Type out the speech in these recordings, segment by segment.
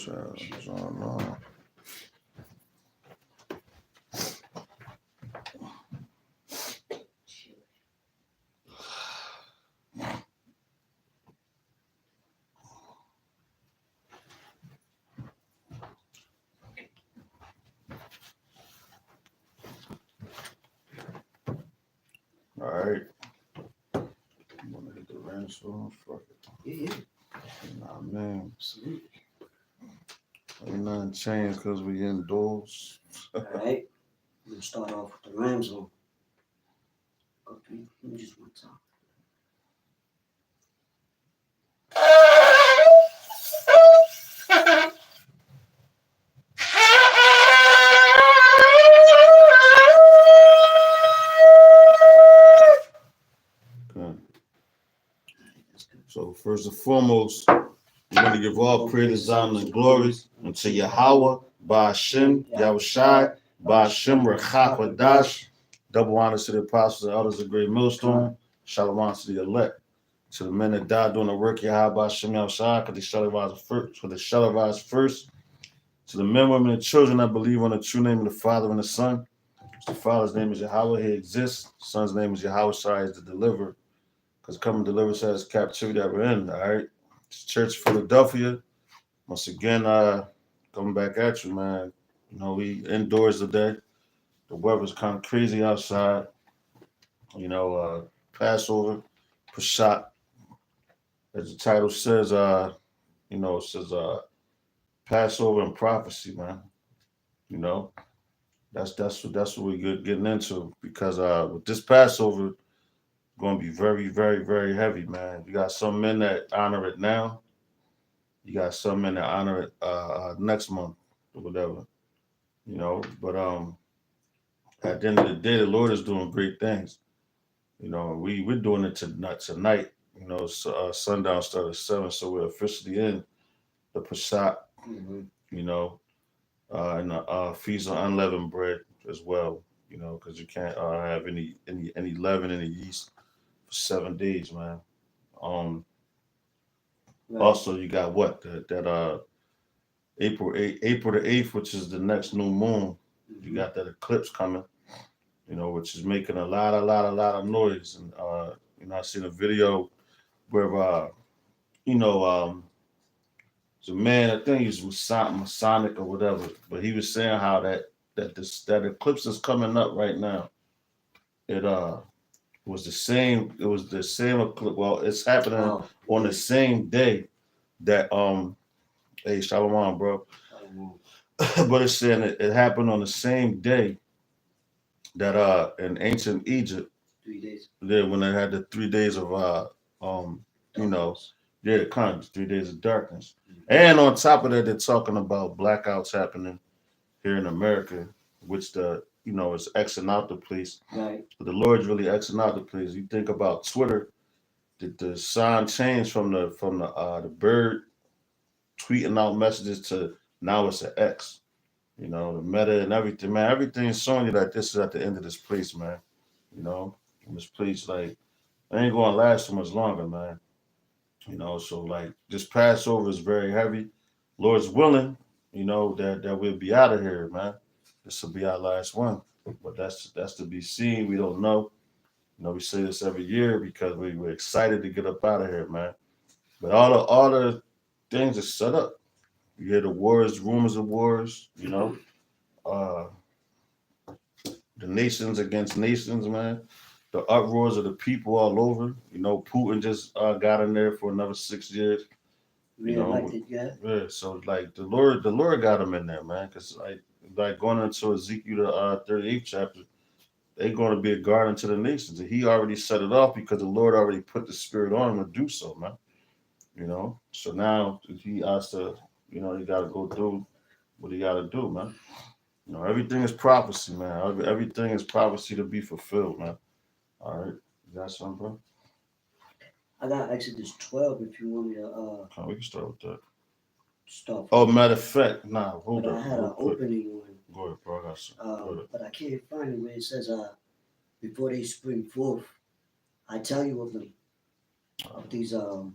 What's going on? All right. I'm gonna hit the ranch room. Fuck it. Yeah. Nah, man. Absolutely. Ain't nothing changed because we indoors. All right. I'm gonna start off with the Rams on. Okay. Let me just one time. Okay. So first and foremost, we want to give all praise, honor, and glory unto Yahweh, Ba'ashem, Yahushai, Ba'ashem, Rechak, Wadash. Double honors to the apostles and others of great millstone. Shalom to the elect. To the men that died doing the work, Yahweh, Ba'ashem, Yahushai, because they shall rise first. For they shall rise first. To the men, women, and children that believe on the true name of the Father and the Son. The Father's name is Yahweh, he exists. The Son's name is Yahushai, is the deliverer. Because come and deliver us out of this captivity that we're in, all right? It's Church of Philadelphia. Once again, coming back at you, man. You know, we indoors today. The weather's kind of crazy outside. You know, Passover, Peshat. As the title says, you know, it says Passover and prophecy, man. You know, that's what we're getting into because with this Passover, going to be very, very, very heavy, man. You got some men that honor it now. You got some men that honor it next month or whatever, you know. But at the end of the day, the Lord is doing great things. You know, we're doing it tonight. You know, so, sundown started at 7, so we're officially in the Pesach. Mm-hmm. You know, and the feast of unleavened bread as well. You know, because you can't have any leaven in the yeast for 7 days, man. Um, Right. Also, you got what that April the 8th, which is the next new moon. Mm-hmm. You got that eclipse coming. You know, which is making a lot of noise. And you know, I seen a video where you know, it's a man, I think he's Masonic or whatever, but he was saying how that eclipse is coming up right now. It was the same. It was the same eclipse. Well, it's happening on the same day that Hey, Shalom, bro. But it's saying it happened on the same day that in ancient Egypt, 3 days. there when they had the 3 days of you know, yeah, kind of 3 days of darkness. Mm-hmm. And on top of that, they're talking about blackouts happening here in America, which the you know is Xing out the place. Right. But the Lord's really Xing out the place. You think about Twitter, the sign changed from the bird tweeting out messages to now it's an X. You know, the meta and everything, man. Everything's showing you that this is at the end of this place, man. You know, and this place, like, it ain't gonna last too much longer, man. You know, so like this Passover is very heavy. Lord's willing, you know, that we'll be out of here, man. This will be our last one. But that's to be seen. We don't know. You know, we say this every year because we're excited to get up out of here, man. But all the things are set up. You hear the wars, rumors of wars, you know. Uh the nations against nations, man. The uproars of the people all over. You know, Putin just got in there for another 6 years. You know, yeah. So like the Lord got him in there, man. Because like going into Ezekiel the 38th chapter, they're going to be a guard unto the nations, and he already set it off because the Lord already put the Spirit on him to do so, man. You know, so now he has to, you know, he got to go through what he got to do, man. You know, everything is prophecy, man. Everything is prophecy to be fulfilled, man. All right. You got something, bro? I got Exodus 12 if you want me to Okay, we can start with that. start. Oh, matter of fact, nah, hold but up. I had an opening one. Go ahead, bro. I got some. But I can't find it where it says before they spring forth, I tell you of them of these With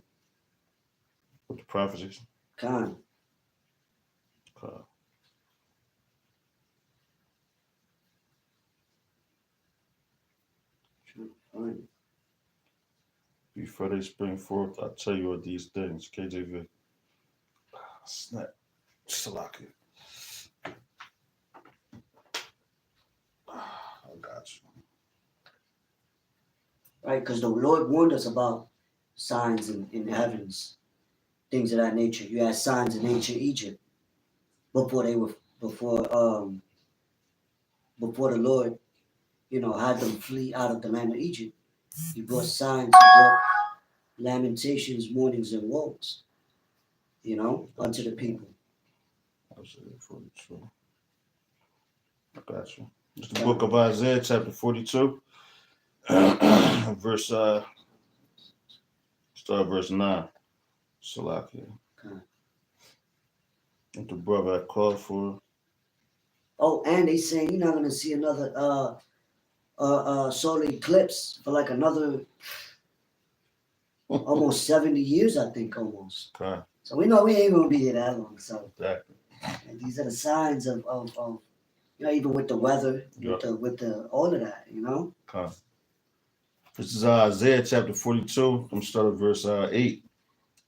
the prophecies. kind. Okay. Fine. Before they spring forth, I tell you of these things. KJV. Snap. Salaki. I got you. Right? Because the Lord warned us about signs in the heavens, things of that nature. You had signs in ancient Egypt before they were before the Lord, had them flee out of the land of Egypt. He brought signs, he brought lamentations, mournings, and woes, unto the people. Isaiah 42. I got you. It's the book of Isaiah, chapter 42. Verse 9. Salaki. Okay. What the brother had called for. Oh, and they saying you're not gonna see another solar eclipse for like another almost 70 years, I think, almost. Okay. So we know we ain't gonna be here that long. So Exactly. and these are the signs of even with the weather, Yep. with the all of that, Okay. This is Isaiah chapter 42. I'm starting at verse 8.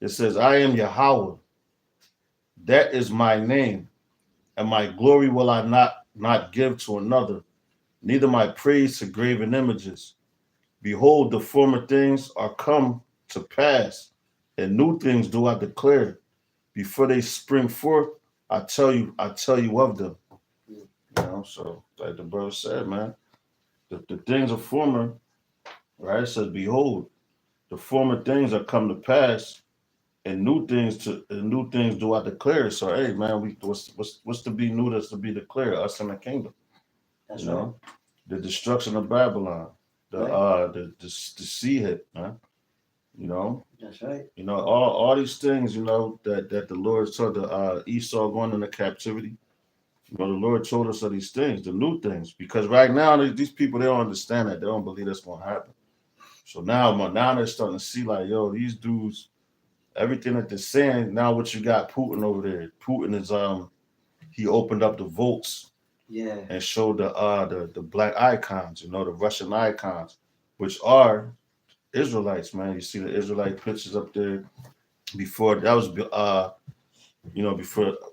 It says, I am Yahweh. That is my name, and my glory will I not give to another, neither my praise to graven images. Behold, the former things are come to pass, and new things do I declare. Before they spring forth, I tell you of them. So like the brother said, man, the things are former, right? It says, behold, the former things are come to pass, and new things do I declare. So hey, man, what's to be new that's to be declared? Us in the kingdom. That's you right. know, the destruction of Babylon, the sea hit, man. That's right. All these things, that the Lord saw the Esau going into captivity. The Lord told us of these things, the new things, because right now these people, they don't understand that. They don't believe that's going to happen. So now they're starting to see like, yo, these dudes, everything that they're saying. Now what you got Putin over there? Putin is he opened up the votes. Yeah. And showed the black icons, the Russian icons, which are Israelites, man. You see the Israelite pictures up there. Before that was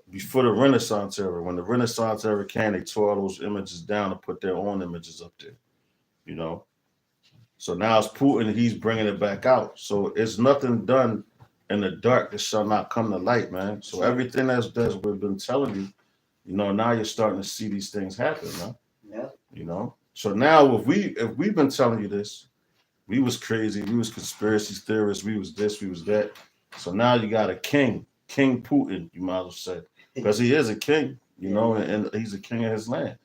before the Renaissance era. When the Renaissance era came, they tore all those images down and put their own images up there. So now it's Putin, he's bringing it back out. So it's nothing done in the dark that shall not come to light, man. So everything that's we've been telling you, now you're starting to see these things happen, man. Yeah. So now if we've been telling you this, we was crazy, we was conspiracy theorists, we was this, we was that. So now you got a king, King Putin, you might as well say, because he is a king, and he's a king of his land.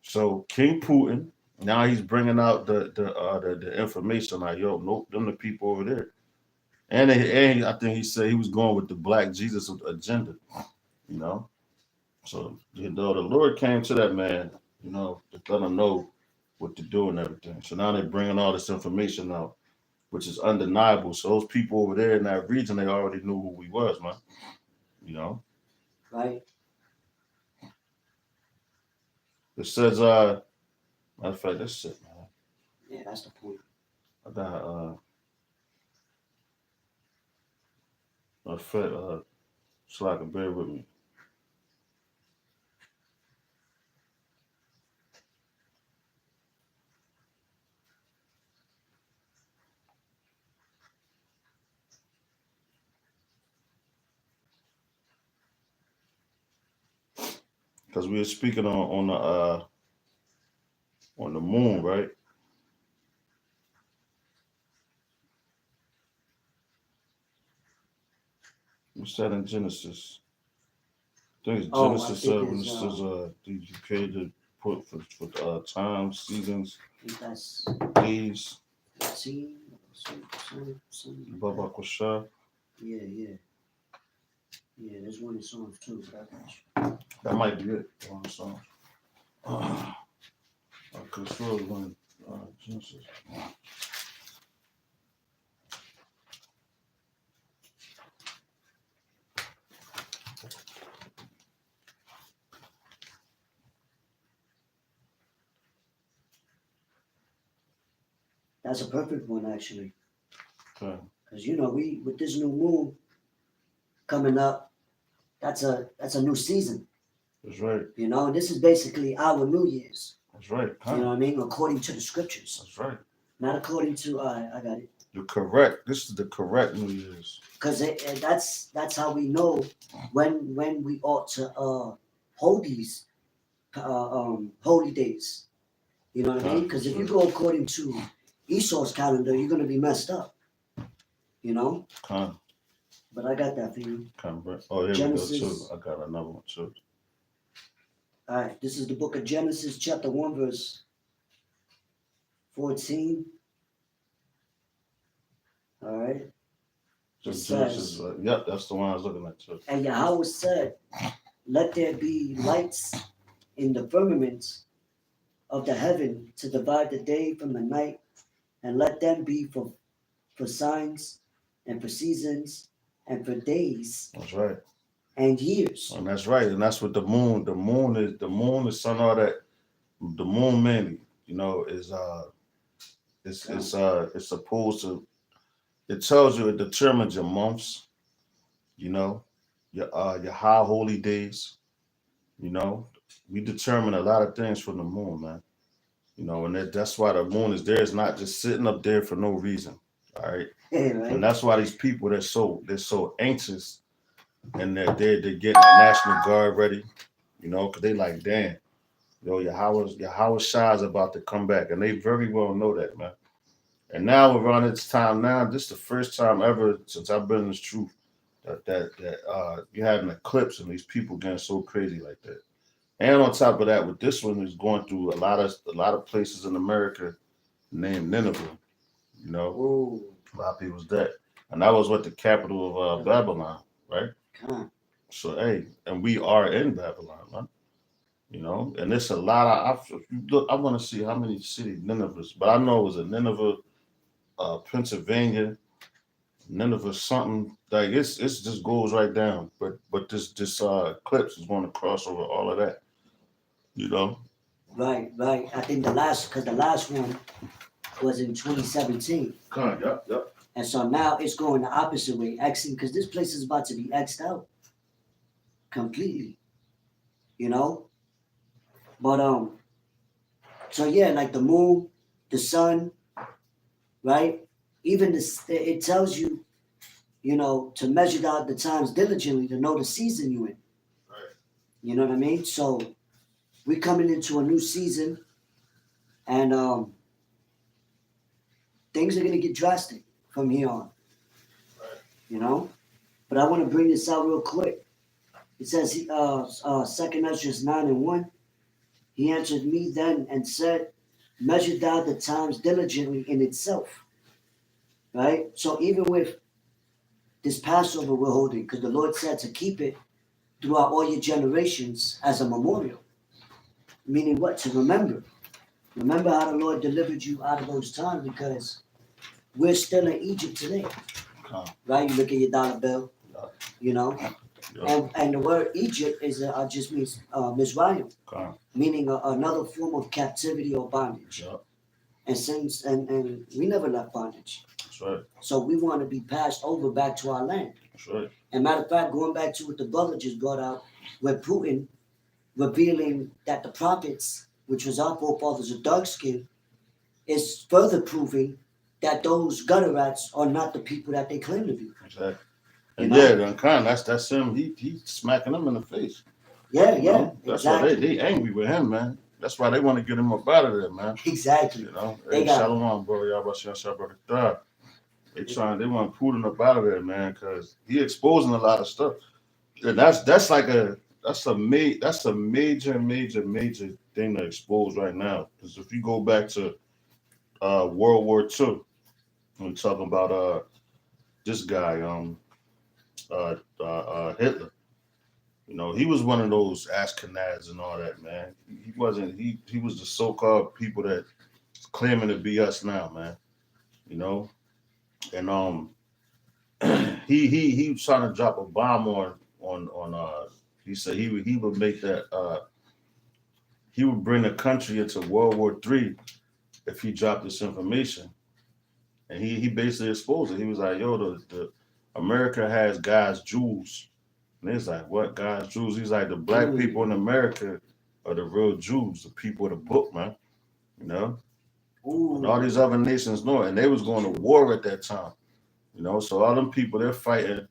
So King Putin, now he's bringing out the information like, yo, nope, them the people over there. And I think he said he was going with the Black Jesus agenda, So the Lord came to that man, to let him know what to do and everything. So now they're bringing all this information out, which is undeniable. So those people over there in that region, they already knew who we was, man. Right. It says, matter of fact, that's it, man. Yeah, that's the point. I got matter of fact, so I can bear with me. Because we were speaking on the moon, right? What's that in Genesis? I think it's Genesis when it says you pay to put for time, seasons, that's days. 15, Baba Kosha. Yeah. Yeah, there's one in Psalms too, but I got you. That might be it. One song. I could sure one Genesis. That's a perfect one, actually. Okay. Because you know, we with this new moon coming up, that's a new season. That's right. You know, and this is basically our New Year's. That's right. You know what I mean? According to the scriptures, That's right. not according to I got it. You're correct. This is the correct New Year's. Because that's how we know when we ought to hold these holy days. You know what I mean? Because if you go according to Esau's calendar, you're gonna be messed up. You know. Come. But I got that for you. Come, bro. Oh, here Genesis. we go too. I got another one too. All right, this is the book of Genesis, chapter 1, verse 14. All right. So It Genesis, says, yep, that's the one I was looking at too. and Yahweh said, let there be lights in the firmament of the heaven to divide the day from the night, and let them be for signs and for seasons and for days That's right. and years. And that's right. And that's what the moon is son of that. The moon mainly, you know, is it's supposed to, it tells you, it determines your months, you know, your high holy days, you know. We determine a lot of things from the moon, man. You know, and that's why the moon is there. It's not just sitting up there for no reason. All right. Yeah, right? And that's why these people, they're so anxious, and they're getting the National Guard ready, you know, because they like, damn, yo, Yahweh Shai is about to come back. And they very well know that, man. And now around this time now, this is the first time ever since I've been in this truth that you had an eclipse and these people getting so crazy like that. And on top of that, with this one is going through a lot of places in America named Nineveh. You know, Ooh, a lot of people's dead. And that was what the capital of Babylon, right? come. So hey, and we are in Babylon, man. You know, and it's a lot of I want to see how many cities Nineveh's, but I know it was a Nineveh, Pennsylvania, Nineveh something like it's just goes right down. But this eclipse is going to cross over all of that. You know. Right. I think the last one was in 2017. Yep. And so now it's going the opposite way, Xing, because this place is about to be X'd out completely, you know? But so yeah, like the moon, the sun, right? Even this, it tells you, you know, to measure out the times diligently to know the season you're in. Right. You know what I mean? So we're coming into a new season, and things are gonna get drastic from here on. Right. You know? But I want to bring this out real quick. It says, 2nd Ezra 9:1. He answered me then and said, measure thou the times diligently in itself. Right? So even with this Passover we're holding, because the Lord said to keep it throughout all your generations as a memorial. Meaning what? To remember. Remember how the Lord delivered you out of those times, because we're still in Egypt today. Right? You look at your dollar bill, you know? And the word Egypt is just means Mizraim, meaning another form of captivity or bondage. And since and we never left bondage. That's right. So we want to be passed over back to our land. That's right. And matter of fact, going back to what the brother just brought out, with Putin revealing that the prophets, which was our forefathers of dark skin, is further proving that those gutter rats are not the people that they claim to be. Exactly. And yeah, that's him. He's smacking them in the face. Yeah, you know? That's exactly. why they angry with him, man. That's why they want to get him up out of there, man. Exactly. You know, They hey, got Shalom, bro. Y'all about to Shabbat. They want Putin up out of there, man, because he exposing a lot of stuff. And that's a major thing to expose right now. Because if you go back to World War II, we're talking about this guy, Hitler. You know, he was one of those Ashkenaz and all that, man. He wasn't. He was the so-called people that claiming to be us now, man. You know, and he was trying to drop a bomb on. He said he would make that. He would bring the country into World War III if he dropped this information. and he basically exposed it. He was like, "Yo, the America has God's jewels," and he's like, "What God's jewels?" He's like, "The black people in America are the real Jews, the people of the book, man. You know, and all Ooh. these other nations know it, and they was going to war at that time. You know, so all them people they're fighting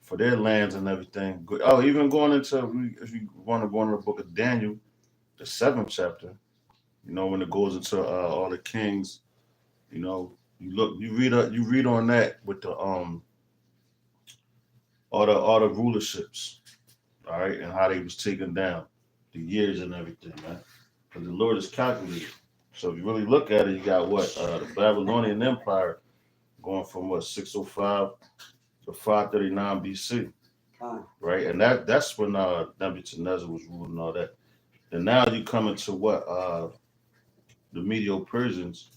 for their lands and everything. Oh, even going into if you want to go into the book of Daniel, the 7th chapter. You know, when it goes into all the kings, you know, you read on that with the all the rulerships, all right, and how they was taken down, the years and everything, man. Because the Lord is calculated. So if you really look at it, you got what the Babylonian Empire going from what 605 to 539 BC, Con. right? And that's when Nebuchadnezzar was ruling all that. And now you come into what the Medio Persians.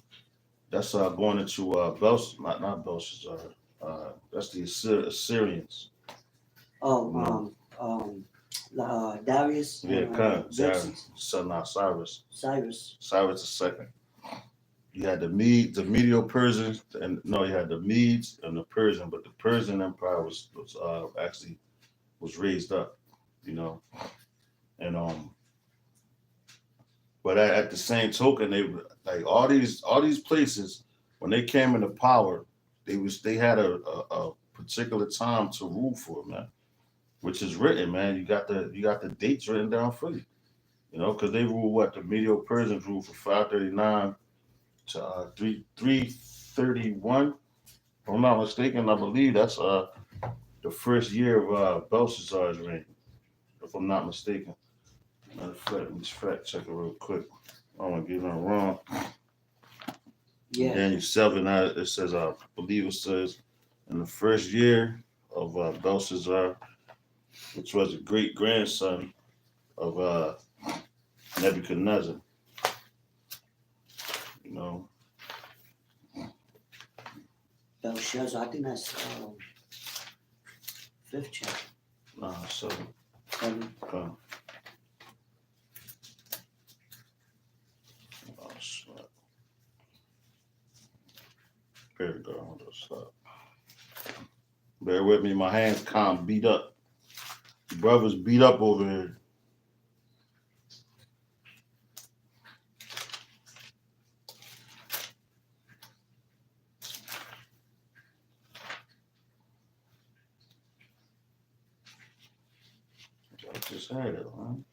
That's going into not Belshazzar. That's the Assyrians. Oh, You know, Darius yeah, and kind of Xerxes. son not Cyrus. Cyrus. Cyrus the second. You had the Medio Persians, and no, you had the Medes and the Persian, but the Persian Empire was actually was raised up, you know, and but at the same token, they like all these places when they came into power, they had a particular time to rule for, man, which is written, man. You got the dates written down for you, you know, because they ruled what the Medio Persians ruled from 539 to 331. If I'm not mistaken, I believe that's the first year of Belshazzar's reign. If I'm not mistaken. Matter of fact, let me just fact check it real quick. I don't want to get nothing wrong. Yeah. Daniel 7, it says, I believe it says, in the first year of Belshazzar, which was a great grandson of Nebuchadnezzar, you know. Belshazzar. I think that's fifth chapter. So, Seven. oh, snap. There we go. Hold on, stop. Bear with me. My hands kind of beat up. Brothers beat up over here. I just had it, man.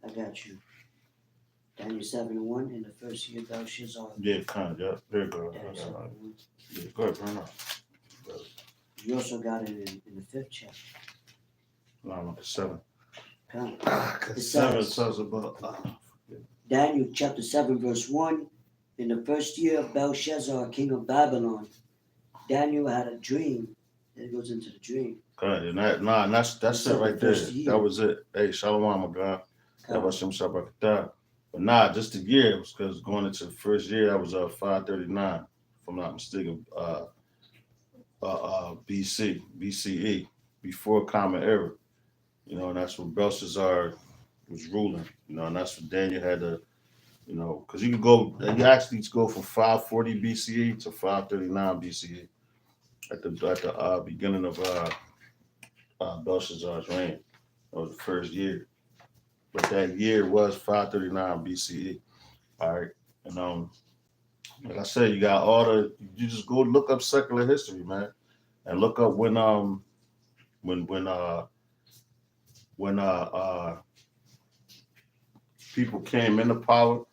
I got you. Daniel 7:1 in the first year of Belshazzar. Yeah, kind of. Yeah, there you go. Daniel 7:1. Yeah, go ahead, bring it up. You also got it in the fifth chapter. No, I'm at the 7. Con. The 7 tells about. Daniel chapter 7 verse 1. In the first year of Belshazzar, king of Babylon, Daniel had a dream. Then it goes into the dream. God, and that's it right there. That was it. Hey, Shalom, my God. That was some Shabbat. But just the year, because going into the first year, that was 539, if I'm not mistaken, BCE, before Common Era. You know, and that's when Belshazzar was ruling. You know, and that's when Daniel had to, you know, because you actually go from 540 BCE to 539 BCE at the beginning of Belshazzar's reign. That was the first year. But that year was 539 BCE. All right. And like I said, you got you just go look up secular history, man. And look up when people came into power.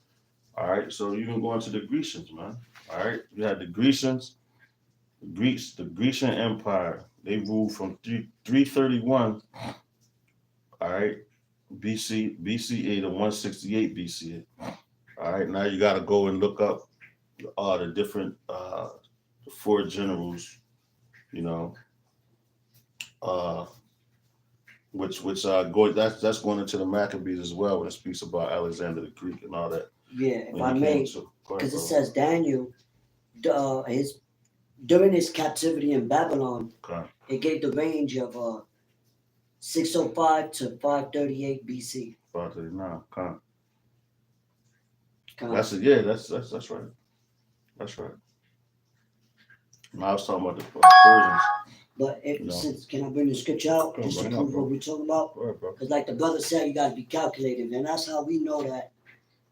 All right. So you can go into the Grecians, man. All right. You had the Grecians, the Grecian Empire. They ruled from 331, all right, BCE to 168 BCE. All right, now you got to go and look up the different the four generals, you know, uh, which go that's going into the Maccabees as well when it speaks about Alexander the Greek and all that. Yeah, if I may, because it says Daniel, during his captivity in Babylon, it gave the range of 605 to 538 BC. 539. That's it. Yeah, that's right. That's right. No, I was talking about the Persians. But if, No. since can I bring the scripture out Come on, just to bring it out, prove bro. what we're talking about? Go ahead, bro. Because like the brother said, you got to be calculated, and that's how we know that.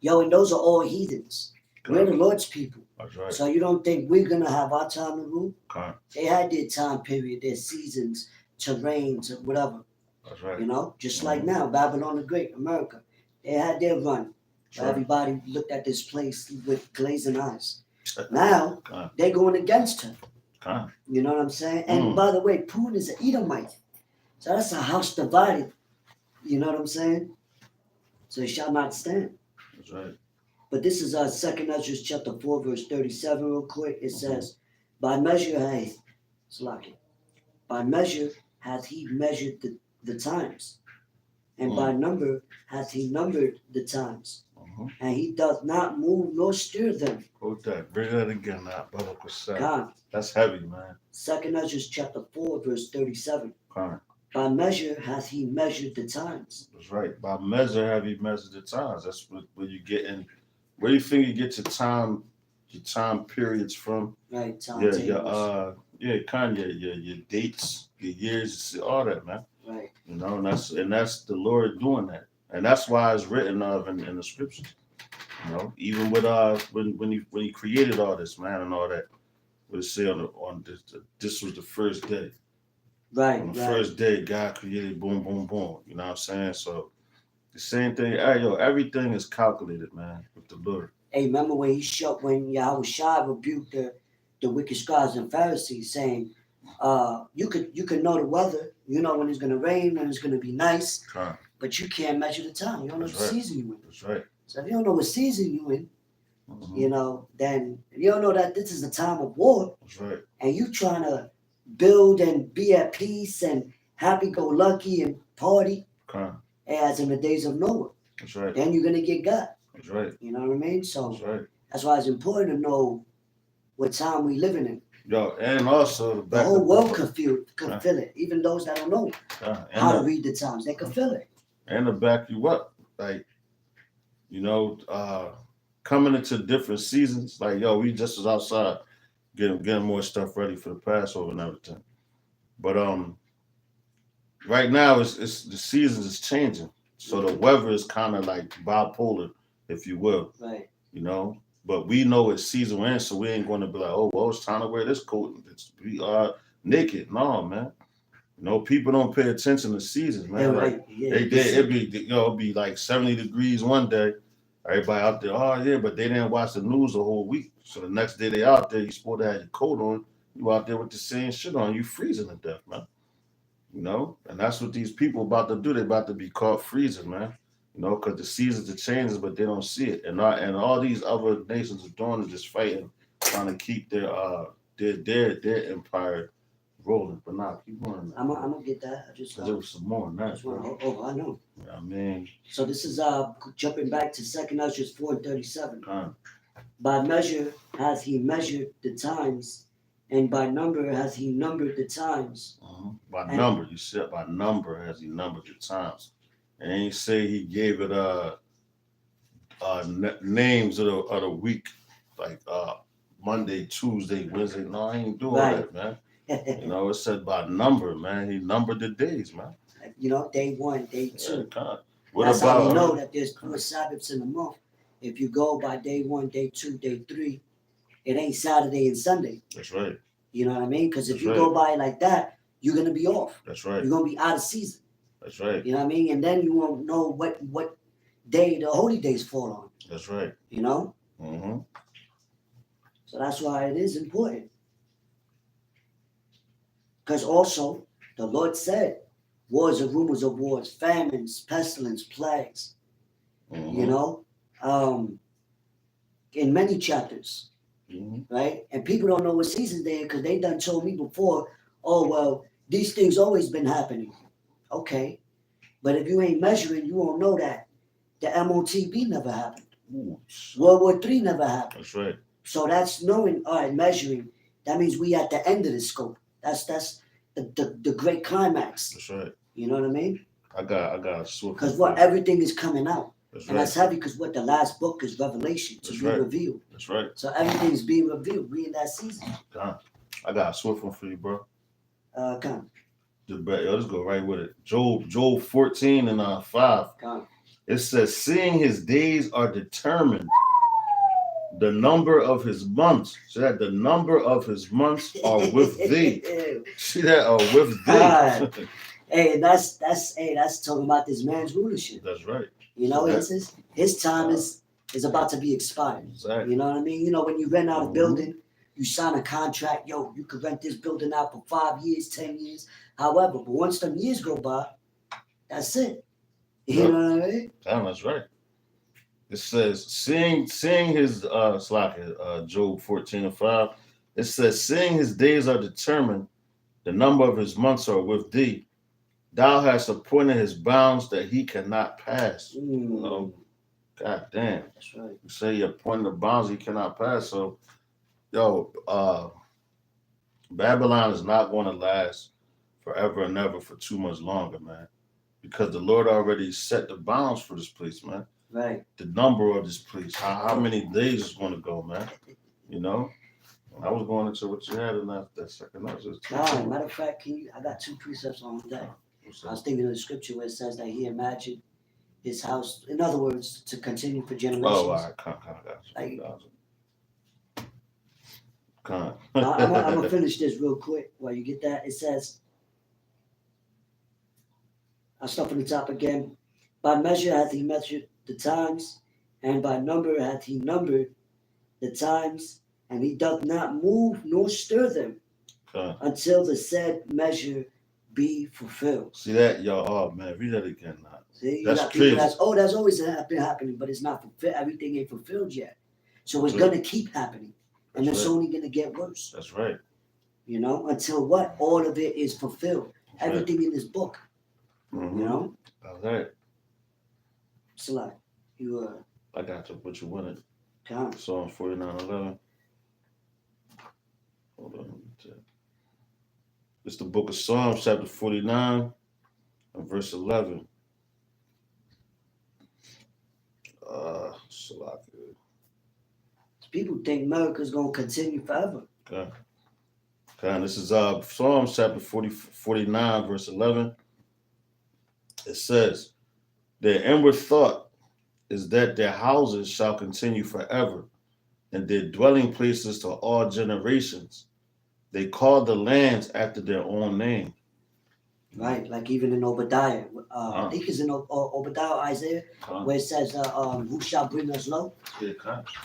Yo, and those are all heathens. We're the Lord's people. That's right. So you don't think we're gonna have our time to rule? Okay. They had their time period, their seasons, to reign, to whatever. That's right. You know, just like now, Babylon the Great, America, they had their run. That's right. Everybody looked at this place with glazing eyes. Now they're going against her. You know what I'm saying? And by the way, Putin is an Edomite, so that's a house divided. You know what I'm saying? So it shall not stand. That's right. But this is 2nd Ezra chapter 4, verse 37, real quick. It says, by measure hath he measured the times, and by number hath he numbered the times, and he doth not move nor stir them. Hold that. Bring that again now, brother. God. That's heavy, man. 2nd Ezra chapter 4, verse 37. God. By measure hath he measured the times. That's right. By measure have you measured the times. That's where you get in. Where do you think you get your time periods from? Right, time your dates, your years, all that, man. Right. You know, and that's the Lord doing that. And that's why it's written of in the scriptures. You know, even with when he created all this, man, and all that, what it say on this was the first day. Right. On the first day, God created boom, boom, boom. You know what I'm saying? So the same thing, everything is calculated, man, with the Lord. Hey, remember when Yahweh Shai rebuked the wicked scribes and Pharisees, saying, you could know the weather, you know when it's gonna rain, when it's gonna be nice, but you can't measure the time. You don't know what season you in. That's right. So if you don't know what season you in, you know, then if you don't know that this is a time of war. That's right. And you trying to build and be at peace and happy-go-lucky and party, as in the days of Noah. That's right. Then you're gonna get got. That's right. You know what I mean? So that's right. That's why it's important to know what time we living in. Yo, and also the whole world could feel it. Even those that don't know how to read the times, they can feel it. And to back you up, like, you know, coming into different seasons, like, yo, we just was outside getting more stuff ready for the Passover and everything. But right now it's the seasons is changing, so the weather is kind of like bipolar, if you will. Right. You know, but we know what season we're in, so we ain't going to be like, oh, well, it's time to wear this coat. We are naked. No, man. You know, people don't pay attention to seasons, man. Yeah, like, it'd be like 70 degrees one day. Everybody out there, oh yeah, but they didn't watch the news the whole week. So the next day they out there, you supposed to have your coat on. You out there with the same shit on, you freezing to death, man. You know, and that's what these people about to do. They about to be caught freezing, man. You know, because the seasons are changing, but they don't see it. And all these other nations are doing is just fighting, trying to keep their empire rolling. But nah, keep going. I'm gonna get that. I just there was some more than that. I know. Yeah, I mean. So this is jumping back to 2nd Ezra 4:37. By measure has he measured the times, and by number has he numbered the times. By number, you said by number has he numbered the times. And he say he gave it names of the week, like Monday, Tuesday, Wednesday. No, I ain't doing that, man. You know, it said by number, man. He numbered the days, man. You know, day 1, day 2. What That's about how you know that there's 4 Sabbaths in a month. If you go by day 1, day 2, day 3, it ain't Saturday and Sunday. That's right. You know what I mean? Because if you go by like that, you're gonna be off. That's right. You're gonna be out of season. That's right. You know what I mean? And then you won't know what day the holy days fall on. That's right. You know? Mm-hmm. So that's why it is important. Because also, the Lord said, wars and rumors of wars, famines, pestilence, plagues. You know? In many chapters. Right? And people don't know what season they're in because they done told me before, oh, well, these things always been happening. Okay. But if you ain't measuring, you won't know that. The MOTB never happened. World War III never happened. That's right. So that's knowing, all right, measuring. That means we at the end of the scope. That's the great climax. That's right. You know what I mean? I got a swift. Because everything is coming out. That's And right. that's heavy because what the last book is Revelation to That's be right. revealed. That's right. So everything's being revealed. We in that season. God. I got a swift one for you, bro. Come, Let's go right with it. Job 14 and 5. come. It says, seeing his days are determined, the number of his months. So that the number of his months are with thee. See that? Are with God. thee. Hey, that's talking about this man's rulership. That's right. You know, So his time is about to be expired. Exactly. You know what I mean? You know, when you rent out a Mhm. building, you sign a contract, yo, you could rent this building out for 5 years, 10 years, however, but once them years go by, that's it. You Yep. know what I mean? That's right. It says, seeing his Job 14 and 5. It says, seeing his days are determined, the number of his months are with thee. Thou hast appointed his bounds that he cannot pass. Oh, God damn. That's right. You say you appointed the bounds he cannot pass. So, Babylon is not going to last forever and ever for too much longer, man. Because the Lord already set the bounds for this place, man. Right. The number of this place, how many days it's going to go, man. You know? I was going into what you had in that second. I was just Matter of fact, I got 2 precepts on that. I was thinking of the scripture where it says that he imagined his house, in other words, to continue for generations. Oh, all right. I'm going to finish this real quick while you get that. It says, I'll start from the top again. By measure hath he measured the times, and by number hath he numbered the times, and he doth not move nor stir them until the said measure be fulfilled. See that, y'all? Oh man, read that again now. See, that's crazy. That's always been happening, but it's not fulfilled. Everything ain't fulfilled yet, so it's gonna keep happening, and it's only gonna get worse. That's right. You know, until what? All of it is fulfilled. Everything in this book. Mm-hmm. You know. All right. So you I got to put you in it. Count. Psalm 49:11. Hold on. It's the book of Psalms, chapter 49, and verse 11. People think America's gonna continue forever. Okay. And this is Psalms chapter 49, verse 11. It says, their inward thought is that their houses shall continue forever, and their dwelling places to all generations. They call the lands after their own name. Right, like even in Obadiah. I think it's in Obadiah, Isaiah, where it says, who shall bring us low? Yeah,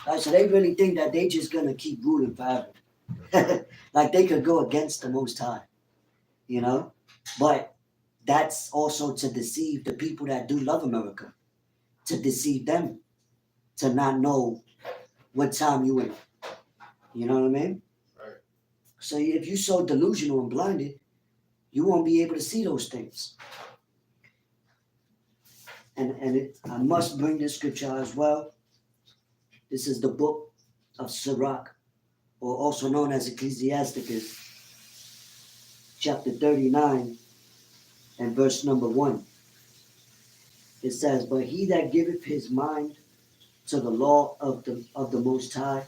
right, so they really think that they just going to keep ruling forever. Like they could go against the Most High, you know? But that's also to deceive the people that do love America, to deceive them, to not know what time you in. You know what I mean? Right. So if you're so delusional and blinded, you won't be able to see those things. And I must bring this scripture out as well. This is the book of Sirach, or also known as Ecclesiasticus, chapter 39 and verse number 1. It says, but he that giveth his mind to the law of the Most High,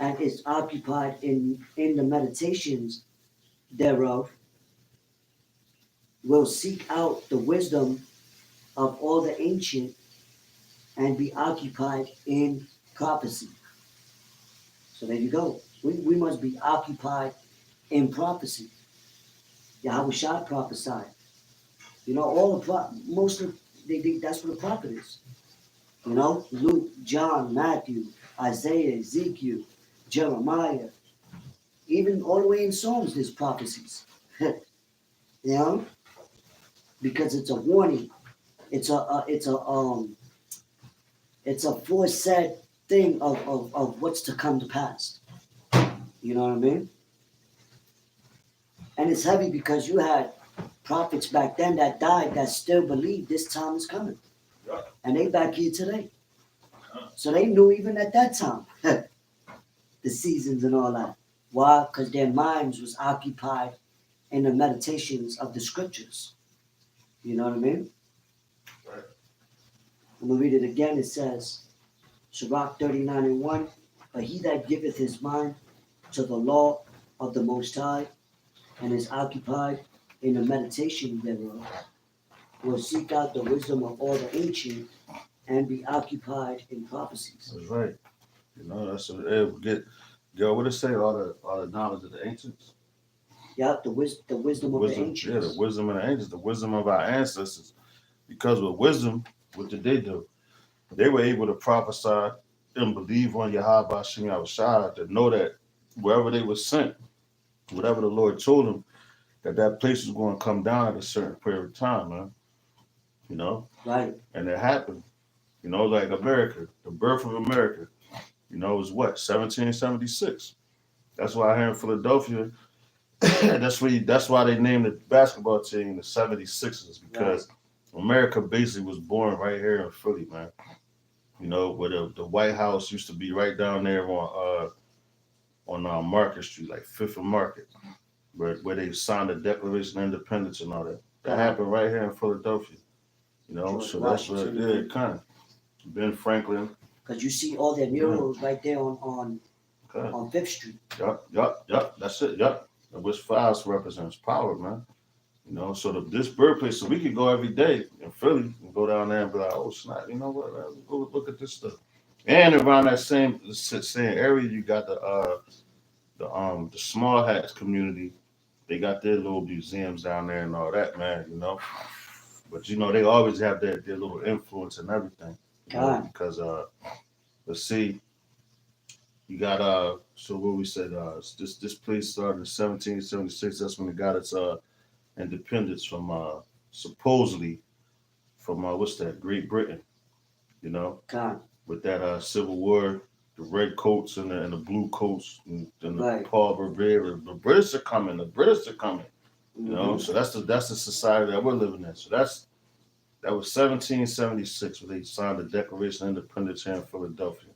and is occupied in the meditations thereof, will seek out the wisdom of all the ancient and be occupied in prophecy. So there you go. We must be occupied in prophecy. Yahushua prophesied. You know, most of they think that's what a prophet is. You know, Luke, John, Matthew, Isaiah, Ezekiel, Jeremiah, even all the way in Psalms, there's prophecies. You know, because it's a warning. It's a foresaid thing of what's to come to pass. You know what I mean? And it's heavy because you had prophets back then that died that still believed this time is coming. Yeah. And they back here today. So they knew even at that time the seasons and all that. Why? Because their minds was occupied in the meditations of the scriptures. You know what I mean? Right. I'm gonna read it again. It says, Sirach 39:1. But he that giveth his mind to the law of the Most High and is occupied in the meditation thereof will seek out the wisdom of all the ancient and be occupied in prophecies. That's right. You know, that's what it get. Yo, what it say? All the knowledge of the ancients. Yeah, the wisdom of the Wisdom, ancients. yeah, the wisdom of the ancients, the wisdom of our ancestors. Because with wisdom, what did they do? They were able to prophesy and believe on Yahweh Hashem Yahushua, to know that wherever they were sent, whatever the Lord told them, that place was going to come down at a certain period of time, man. You know, Right. and it happened. You know, like America, the birth of America. You know, was what 1776. That's why here in Philadelphia, that's why they named the basketball team the 76ers, because America basically was born right here in Philly, man. You know, where the White House used to be right down there on Market Street, like Fifth and Market, where they signed the Declaration of Independence and all that. That happened right here in Philadelphia. You know, George so that's where Washington. it kind of Ben Franklin. Because you see all their murals right there Okay. on Fifth Street. Yup. That's it. Yup. Which files represents power, man. You know, so this birthplace, so we could go every day in Philly and go down there and be like, oh snap, you know what? Let's go look at this stuff. And around that same area, you got the Small Hats community. They got their little museums down there and all that, man. You know, but you know they always have their little influence and everything. You know, because let's see, you got so what we said this place started in 1776. That's when it got its independence from supposedly from what's that, Great Britain. You know, with that Civil War, the red coats and the blue coats and the Paul Revere. The British are coming. The British are coming. You know, so that's the society that we're living in. So that was 1776 when they signed the Declaration of Independence here in Philadelphia.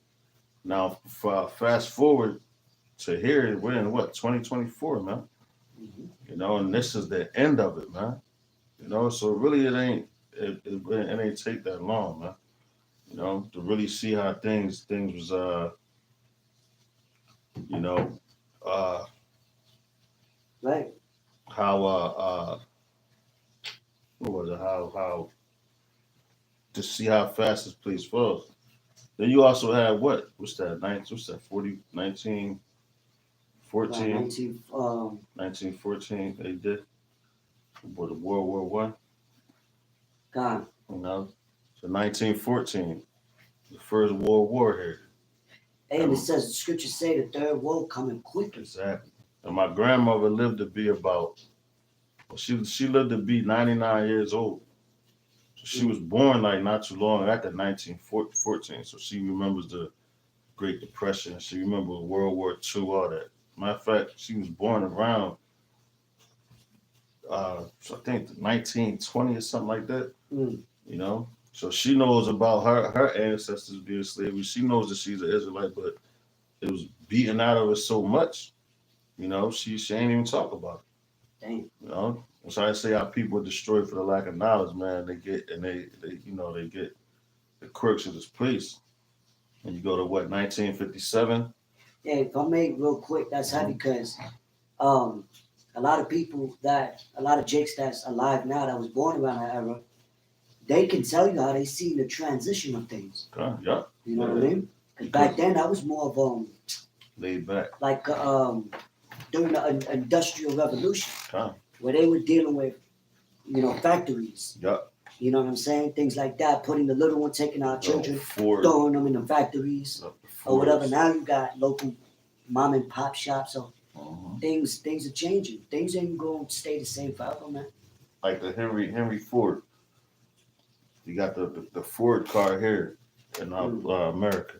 Now, fast forward to here, we're in what 2024, man. You know, and this is the end of it, man. You know, so really it ain't take that long, man. You know, to really see how things was you know, right. How what was it? How to see how fast this place falls. Then you also had what? What's that? 1914. 1914 they did. What, the World War One? God. You know? So 1914, the first World War here. And it says the scriptures say the third world coming quickly. Exactly. And my grandmother lived to be she lived to be 99 years old. So she was born like not too long after 1914. So she remembers the Great Depression. She remembers World War II, all that. Matter of fact, she was born around I think 1920 or something like that. You know? So she knows about her ancestors being slavery. She knows that she's an Israelite, but it was beaten out of her so much, you know, she ain't even talk about it. Dang. You know? So I say our people are destroyed for the lack of knowledge, man. They get they get the quirks of this place. And you go to what, 1957? Yeah, if I may real quick, that's heavy because a lot of Jakes that's alive now that was born around that era, they can tell you how they see the transition of things. Yeah. You know what I mean? Because back then that was more of laid back. Like during the Industrial Revolution, where they were dealing with, factories. Yep. You know what I'm saying? Things like that, putting the little one, taking our children, throwing them in the factories or whatever. Now you got local mom and pop shops. So things are changing. Things ain't going to stay the same forever, man. Like the Henry Ford. You got the Ford car here in America.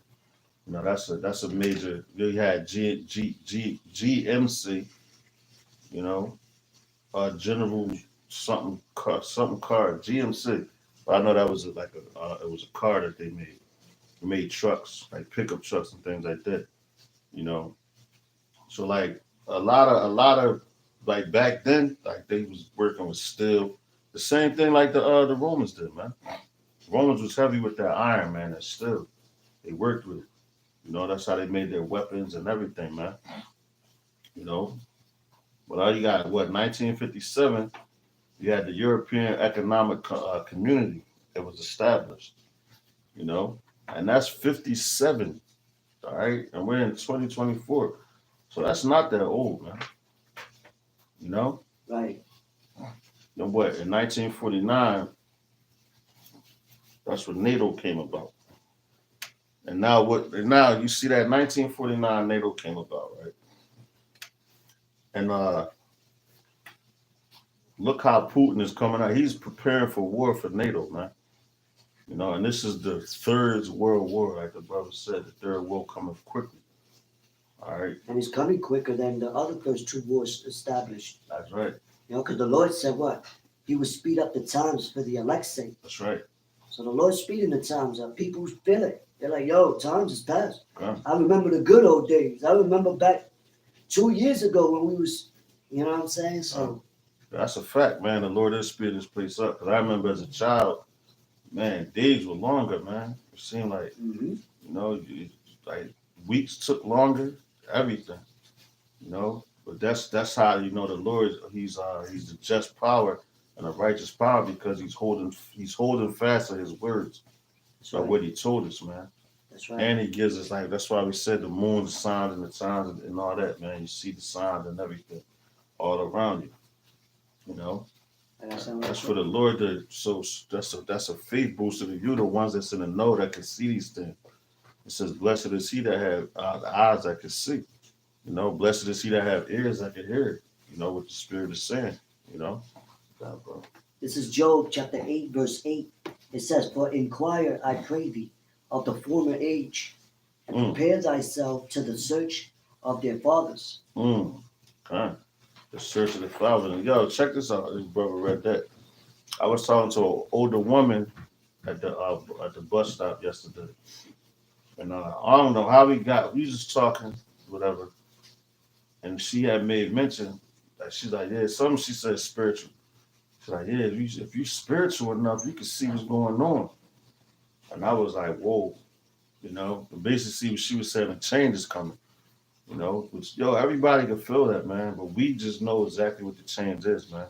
You know, that's a major. You had GMC. You know, General something car GMC. But I know that was it was a car that they made. They made trucks, like pickup trucks and things like that. You know, so like a lot of like back then, like they was working with steel. The same thing like the Romans did, man. Romans was heavy with that iron, man, and still they worked with it. You know, that's how they made their weapons and everything, man. You know, but all you got, what, 1957, you had the European Economic Community that was established, you know, and that's 57, all right? And we're in 2024. So that's not that old, man, you know? Right. And what, in 1949, that's when NATO came about. And now you see that 1949 NATO came about, right? And look how Putin is coming out. He's preparing for war for NATO, man. You know, and this is the third world war, like the brother said, the third world coming quickly. All right, And it's coming quicker than the other first two wars established. that's right. You know, because the Lord said what? He would speed up the times for the elect's sake. That's right. So the Lord's speeding the times up. People feel it. They're like, yo, times is past. Yeah. I remember the good old days. I remember back 2 years ago when we was, you know what I'm saying? So That's a fact, man. The Lord is speeding this place up. Because I remember as a child, man, days were longer, man. It seemed like, mhm. you know, like weeks took longer, everything, you know. But that's how you know the Lord. He's the just power and a righteous power because he's holding fast to his words. That's By right. what he told us, man. That's right. And he gives us like that's why we said the moon, the signs, and the times and all that, man. You see the signs and everything all around you. You know, Like I said, that's for the Lord to. So that's a faith booster to you, the ones that's in the know that can see these things. It says, "Blessed is he that have the eyes that can see." You know, blessed is he that have ears that can hear. You know what the Spirit is saying. You know, God, bro. This is Job chapter 8, verse 8. It says, For inquire, I pray thee, of the former age, and prepare thyself to the search of their fathers. Okay. The search of the father. Yo, check this out. This brother read that. I was talking to an older woman at the bus stop yesterday, and I don't know how we just talking, whatever, and she had made mention that she's like, yeah, something she said spiritual. She's like, yeah, if you spiritual enough, you can see what's going on. And I was like, whoa, you know, and basically see what she was saying, a change is coming. You know, which everybody can feel that, man, but we just know exactly what the change is, man.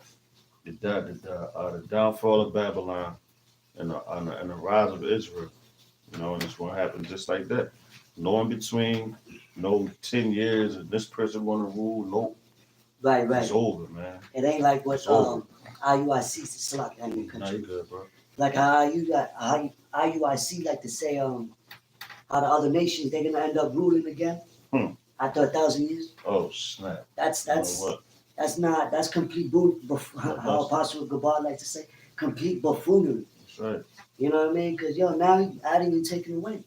The downfall of Babylon and the rise of Israel, you know, and it's going to happen just like that. No in between, no 10 years, and this person going to rule. Nope. Right, It's over, man. It ain't like what It's over. IUIC select in the Nah, country. you good, bro. Like how IUIC like to say how the other nations they're gonna end up ruling again after 1,000 years. Oh, snap. That's You know what? that's complete how Apostle Gabar like to say complete buffoonery. That's right. You know what I mean? Because now you adding and taking away.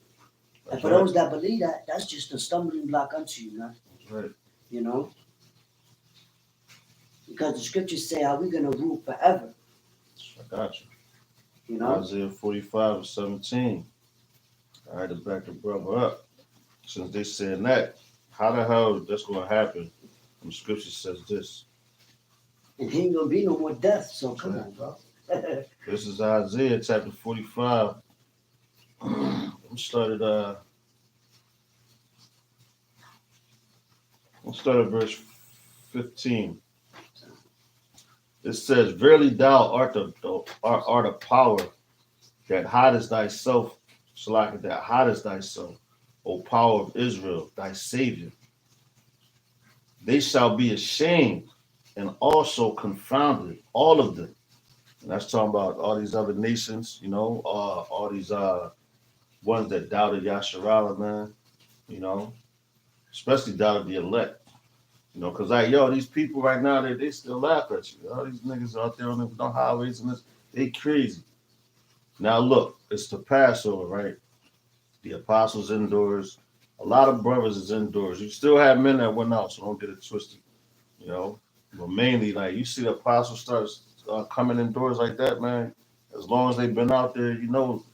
That's And for right. those that believe that, that's just a stumbling block unto you, man. That's right. You know? Because the scriptures say, are we going to rule forever? I got you. You know? Isaiah 45:17. I had to back the brother up. Since they saying that, how the hell that's going to happen? The scripture says this. And he ain't going to be no more death, so come on, bro. This is Isaiah chapter 45. We started let's start at verse 15. It says, Verily thou art the power that hidest thyself, Shalaka, that hidest thyself, O power of Israel, thy Savior. They shall be ashamed and also confounded, all of them. And that's talking about all these other nations, you know, all these ones that doubted Yasharala, man, you know, especially doubted the elect. You know, because these people right now, they still laugh at you. All these niggas out there on the highways and this, they crazy. Now look, it's the Passover, right? The apostles indoors. A lot of brothers is indoors. You still have men that went out, so don't get it twisted. You know, but mainly like you see the apostles start coming indoors like that, man. As long as they've been out there, you know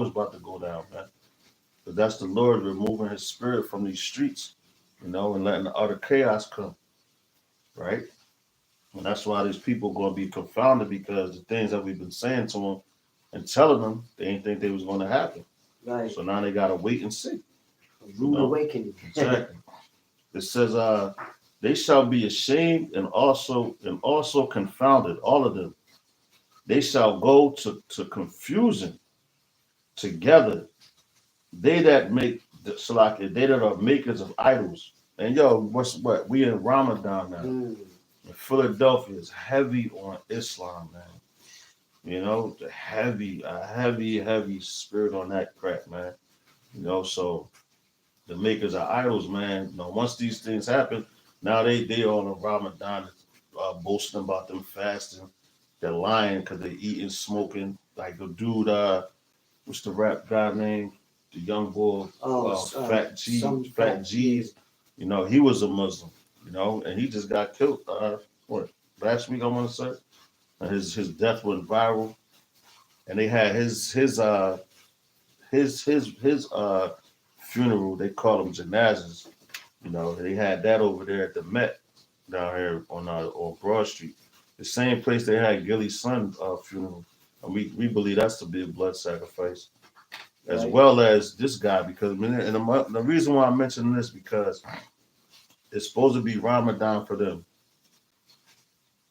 it's about to go down, man. But that's the Lord removing His spirit from these streets, you know, and letting the utter chaos come, right? And that's why these people are going to be confounded because the things that we've been saying to them, and telling them they didn't think they was going to happen. Right. So now they got to wait and see. A rude No. awakening. Exactly. It says, they shall be ashamed and also confounded, all of them. They shall go to confusion together. They that make the Salaki, they that are makers of idols. And yo, what? We in Ramadan now. Mm. And Philadelphia is heavy on Islam, man. You know, the heavy spirit on that crap, man. You know, so the makers of idols, man. You know, once these things happen, now they all in Ramadan, boasting about them fasting. They're lying because they eating, smoking. Like the dude, what's the rap guy name? The young boy, Fat G's. You know, he was a Muslim. You know, and he just got killed. What last week I want to say, and his death went viral, and they had his funeral. They call them janazas. You know, they had that over there at the Met down here on Broad Street, the same place they had Gilly's son funeral, and we believe that's to be a blood sacrifice, as Right. well as this guy because and the reason why I mention this because it's supposed to be Ramadan for them,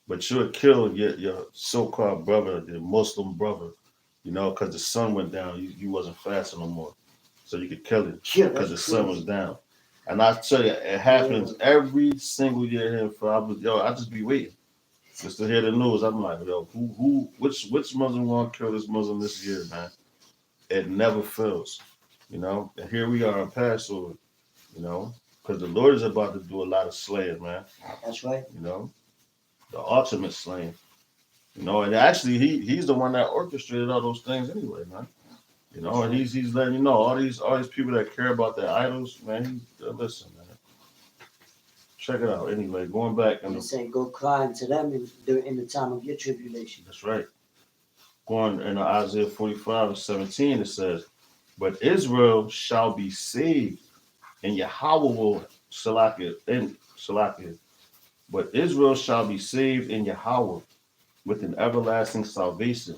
but you'll kill your so-called brother, the Muslim brother, you know, because the sun went down, you wasn't fasting no more, so you could kill him Yeah, because the that's sun crazy. was down. And I tell you, it happens every single year here. I just be waiting just to hear the news. I'm like, yo, which Muslim want to kill this Muslim this year, man? It never fails, you know. And here we are on Passover, you know, because the Lord is about to do a lot of slaying, man. That's right. You know, the ultimate slaying, you know. And actually, he's the one that orchestrated all those things anyway, man. You know, and he's letting you know all these people that care about their idols, man. Listen, man. Check it out. Anyway, going back And and say, go cry unto them in the time of your tribulation. that's right. Going in Isaiah 45:17, it says, "But Israel shall be saved, and Yahweh will Salakia. But Israel shall be saved in Yahweh with an everlasting salvation.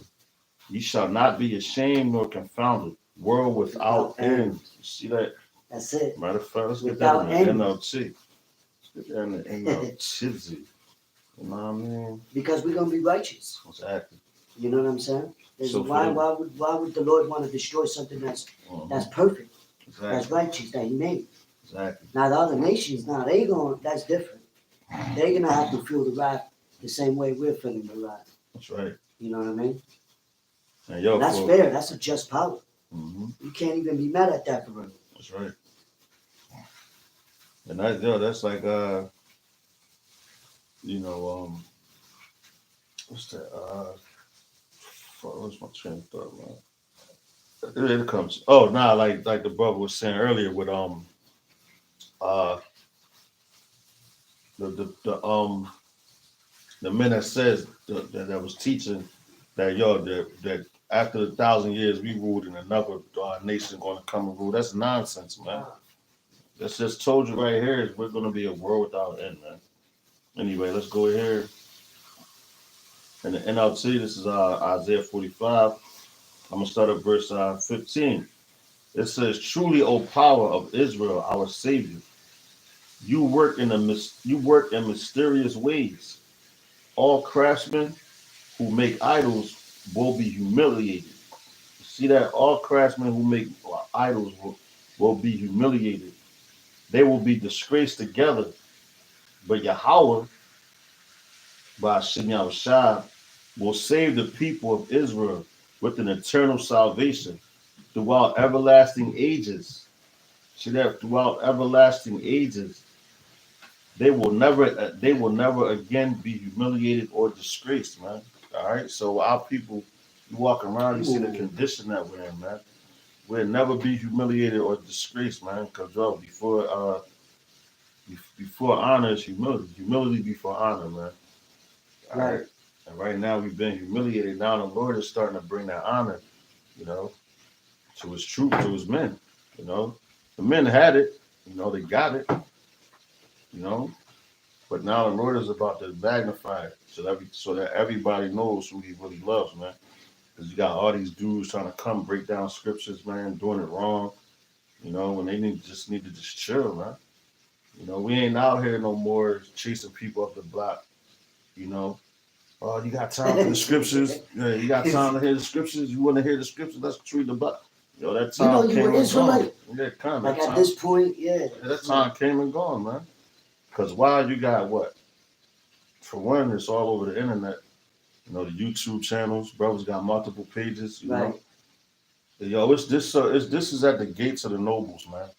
Ye shall not be ashamed nor confounded. World without end." You see that? That's it. Matter of fact, let's get Without that in end. the NLT. Let's get that in the NLT. You know what I mean? Because we're gonna be righteous. Exactly. You know what I'm saying? So Why would the Lord want to destroy something that's perfect, exactly. that's righteous, that He made? Exactly. Now the other nations, that's different. They're gonna have to feel the wrath the same way we're feeling the wrath. That's right. You know what I mean? And yo, And that's fair. That's a just power. Mm-hmm. You can't even be mad at that for real. That's right. And that's like you know, what's that? What's my train of thought, man? It comes. Oh, nah, like the brother was saying earlier with uh the men that says that was teaching that that after 1,000 years we ruled and another nation going to come and rule. That's nonsense, man. That's just told you right here is we're going to be a world without end, man. Anyway, let's go here. In the NLT, this is Isaiah 45. I'm gonna start at verse 15. It says, "Truly, O power of Israel, our Savior, you work in mysterious ways. All craftsmen who make idols will be humiliated." See that? All craftsmen who make idols will be humiliated. They will be disgraced together. But Yahweh, by Shem Yahushua, will save the people of Israel with an eternal salvation throughout everlasting ages. See that? Throughout everlasting ages, they will never again be humiliated or disgraced, man. All right. So our people, you walk around, you see the condition that we're in, man. We'll never be humiliated or disgraced, man. Because before honor is humility. Humility before honor, man. All right. And right now we've been humiliated. Now the Lord is starting to bring that honor, you know, to his troops, to his men. You know, the men had it, you know, they got it, you know, but now the Lord is about to magnify it so that everybody knows who he really loves, man. Because you got all these dudes trying to come break down scriptures, man, doing it wrong. When they need to just chill, man. We ain't out here no more chasing people up the block. You know, oh, you got time for the scriptures? Yeah, you got time to hear the scriptures? You want to hear the scriptures? Let's read the Bible. That time you came were and Israelite. gone. Yeah, kind of. Like at this point, yeah. That time came and gone, man. Because why you got what? For one, it's all over the internet. The YouTube channels. Brothers got multiple pages. You know. Yo, it's this. This is at the gates of the nobles, man.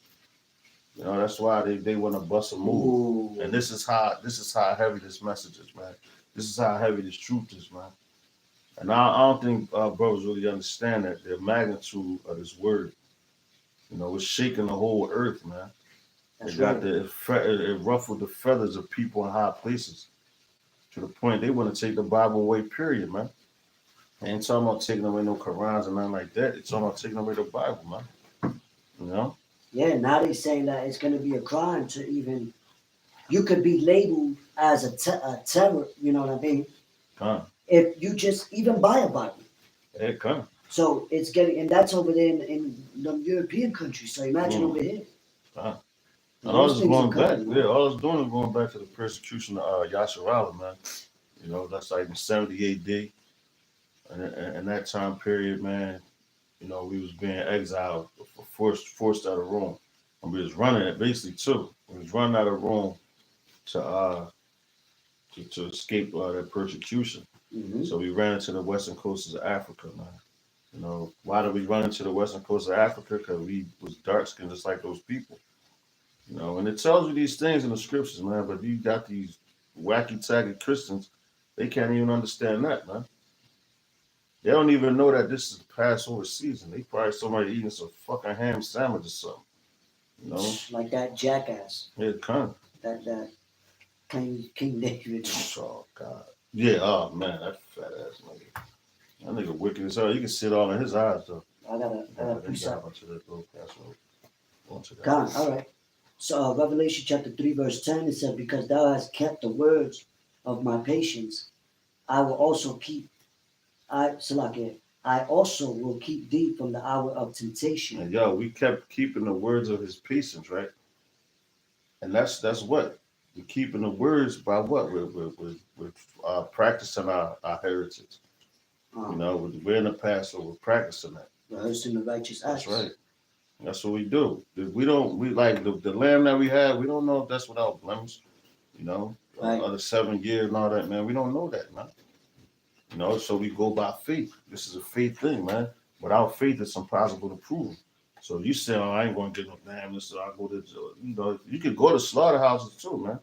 That's why they want to bust a move. Ooh. And this is how heavy this message is, man. This is how heavy this truth is, man. And I don't think brothers really understand that the magnitude of this word. It's shaking the whole earth, man. That's It got right. it ruffled the feathers of people in high places to the point they want to take the Bible away. Period, man. They ain't talking about taking away no Qurans and nothing like that. It's talking about taking away the Bible, man. Yeah, now they're saying that it's going to be a crime to even. You could be labeled as a terror. You know what I mean? Come. If you just even buy a Bible. Yeah, come. So it's getting, and that's over there in the European countries. So imagine over here. And all this is going back. Yeah, all it's doing is going back to the persecution of Yasharala, man. That's like in 70 AD. And that time period, man, we was being exiled, forced out of Rome. And we was running it basically too. We was running out of Rome to escape that persecution. Mm-hmm. So we ran into the western coasts of Africa, man. Why did we run into the western coast of Africa? Because we was dark skinned just like those people. And it tells you these things in the scriptures, man. But you got these wacky tacky Christians, they can't even understand that, man. They don't even know that this is Passover season. They probably somebody eating some fucking ham sandwich or something. Like that jackass. Yeah, kind of. That King David. Oh God. Yeah. Oh man, that fat ass nigga. That nigga wicked as hell. You can see it all in his eyes though. I gotta preach that. God, all right. So Revelation chapter 3 verse 10, it said, because thou hast kept the words of my patience, I will also keep I also will keep thee from the hour of temptation. And we kept keeping the words of his patience, right? And that's what? We're keeping the words by what? We're practicing our heritage. We're in the Passover, we're practicing that. Rehearsing the righteous acts. That's right. That's what we do. We like the lamb that we have, we don't know if that's without blemish. Right. Other 7 years and all that, man. We don't know that, man. So we go by faith. This is a faith thing, man. Without faith, it's impossible to prove. So you say, oh, I ain't going to get no lamb. So I go to, you could go to slaughterhouses too, man.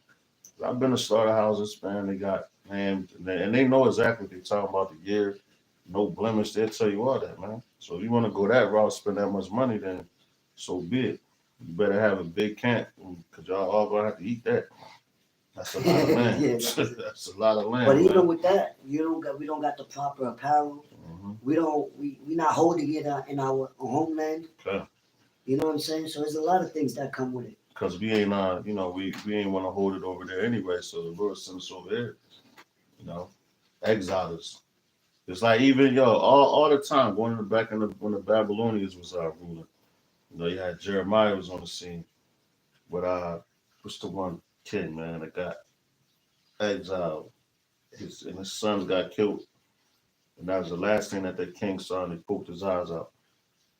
I've been to slaughterhouses, man. They got lamb, and they know exactly what they're talking about the year. No blemish. They'll tell you all that, man. So if you want to go that route, spend that much money, then so be it. You better have a big camp because y'all all going to have to eat that. That's a lot of land. That's a lot of land. But even with that, we don't got the proper apparel. Mm-hmm. We not holding it in our homeland. Okay. You know what I'm saying? So there's a lot of things that come with it. Because we ain't we ain't want to hold it over there anyway. So the Lord sent us over here. Exile us. It's like even all the time going back when the Babylonians was ruling. You had Jeremiah was on the scene. But what's the one king, man, that got exiled? His sons got killed. And that was the last thing that king saw, and they poked his eyes out.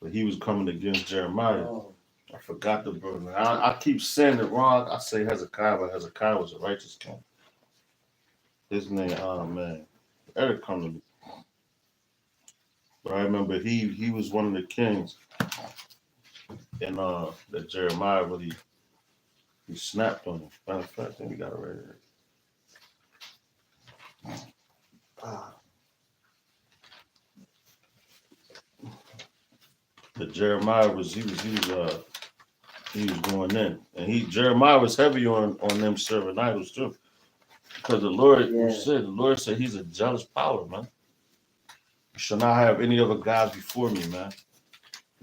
But he was coming against Jeremiah. Oh. I forgot the brother. I keep saying it wrong. I say Hezekiah, but Hezekiah was a righteous king. His name, oh man, Eric come to me. But I remember he was one of the kings, and that Jeremiah really he snapped on him. Matter of fact, I think we got it right here. But Jeremiah was going in, and Jeremiah was heavy on them serving idols too, because the Lord said he's a jealous power, man. You shall not have any other gods before me, man.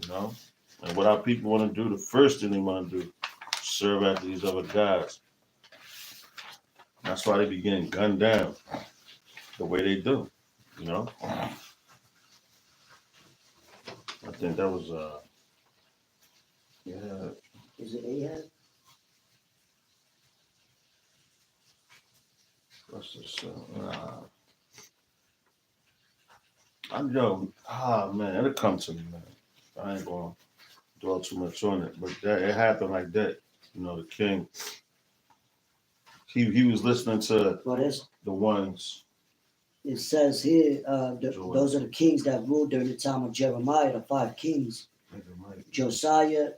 And what our people want to do, the first thing they want to do, serve after these other gods. That's why they be getting gunned down the way they do, think that was yeah. Is it Ahab? What's this? I'm yo. Ah man, it'll come to me, man. I ain't gonna dwell too much on it, but that it happened like that. You know, the king. He was listening to Well, the ones. it says here, Joel. those are the kings that ruled during the time of Jeremiah, the 5 kings: Josiah,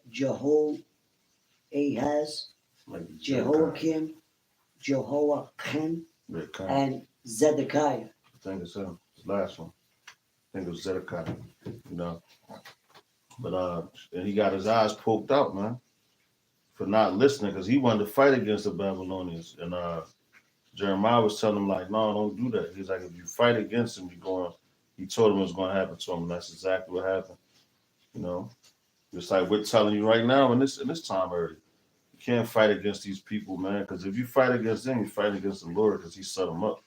Ahaz, Like Jehoiakim, Jehoiakim, Yeah, kind. and Zedekiah. I think it's him. His last one. I think it was Zedekiah. You know. But and he got his eyes poked out, man, for not listening, because he wanted to fight against the Babylonians. And Jeremiah was telling him, like, no, don't do that. He's like, if you fight against him, he told him what's going to happen to him. And that's exactly what happened. You know, just like we're telling you right now in this time already. You can't fight against these people, man, because if you fight against them, you fight against the Lord, because he set them up.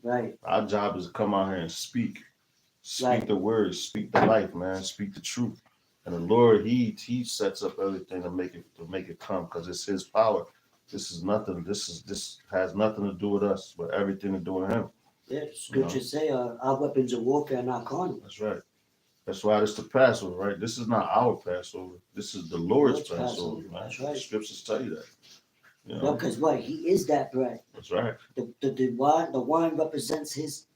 Right. Our job is to come out here and speak. Speak Right. the words, speak the life, man. Speak the truth. And the Lord, He sets up everything to make it come, because it's His power. This is nothing. This has nothing to do with us, but everything to do with Him. Yeah, scriptures say our weapons of warfare are not carnal. That's right. That's why this the Passover, right? This is not our Passover. This is the Lord's Passover, man. That's right. The scriptures tell you that. You know? Well, because what? He is that bread. That's right. The wine represents his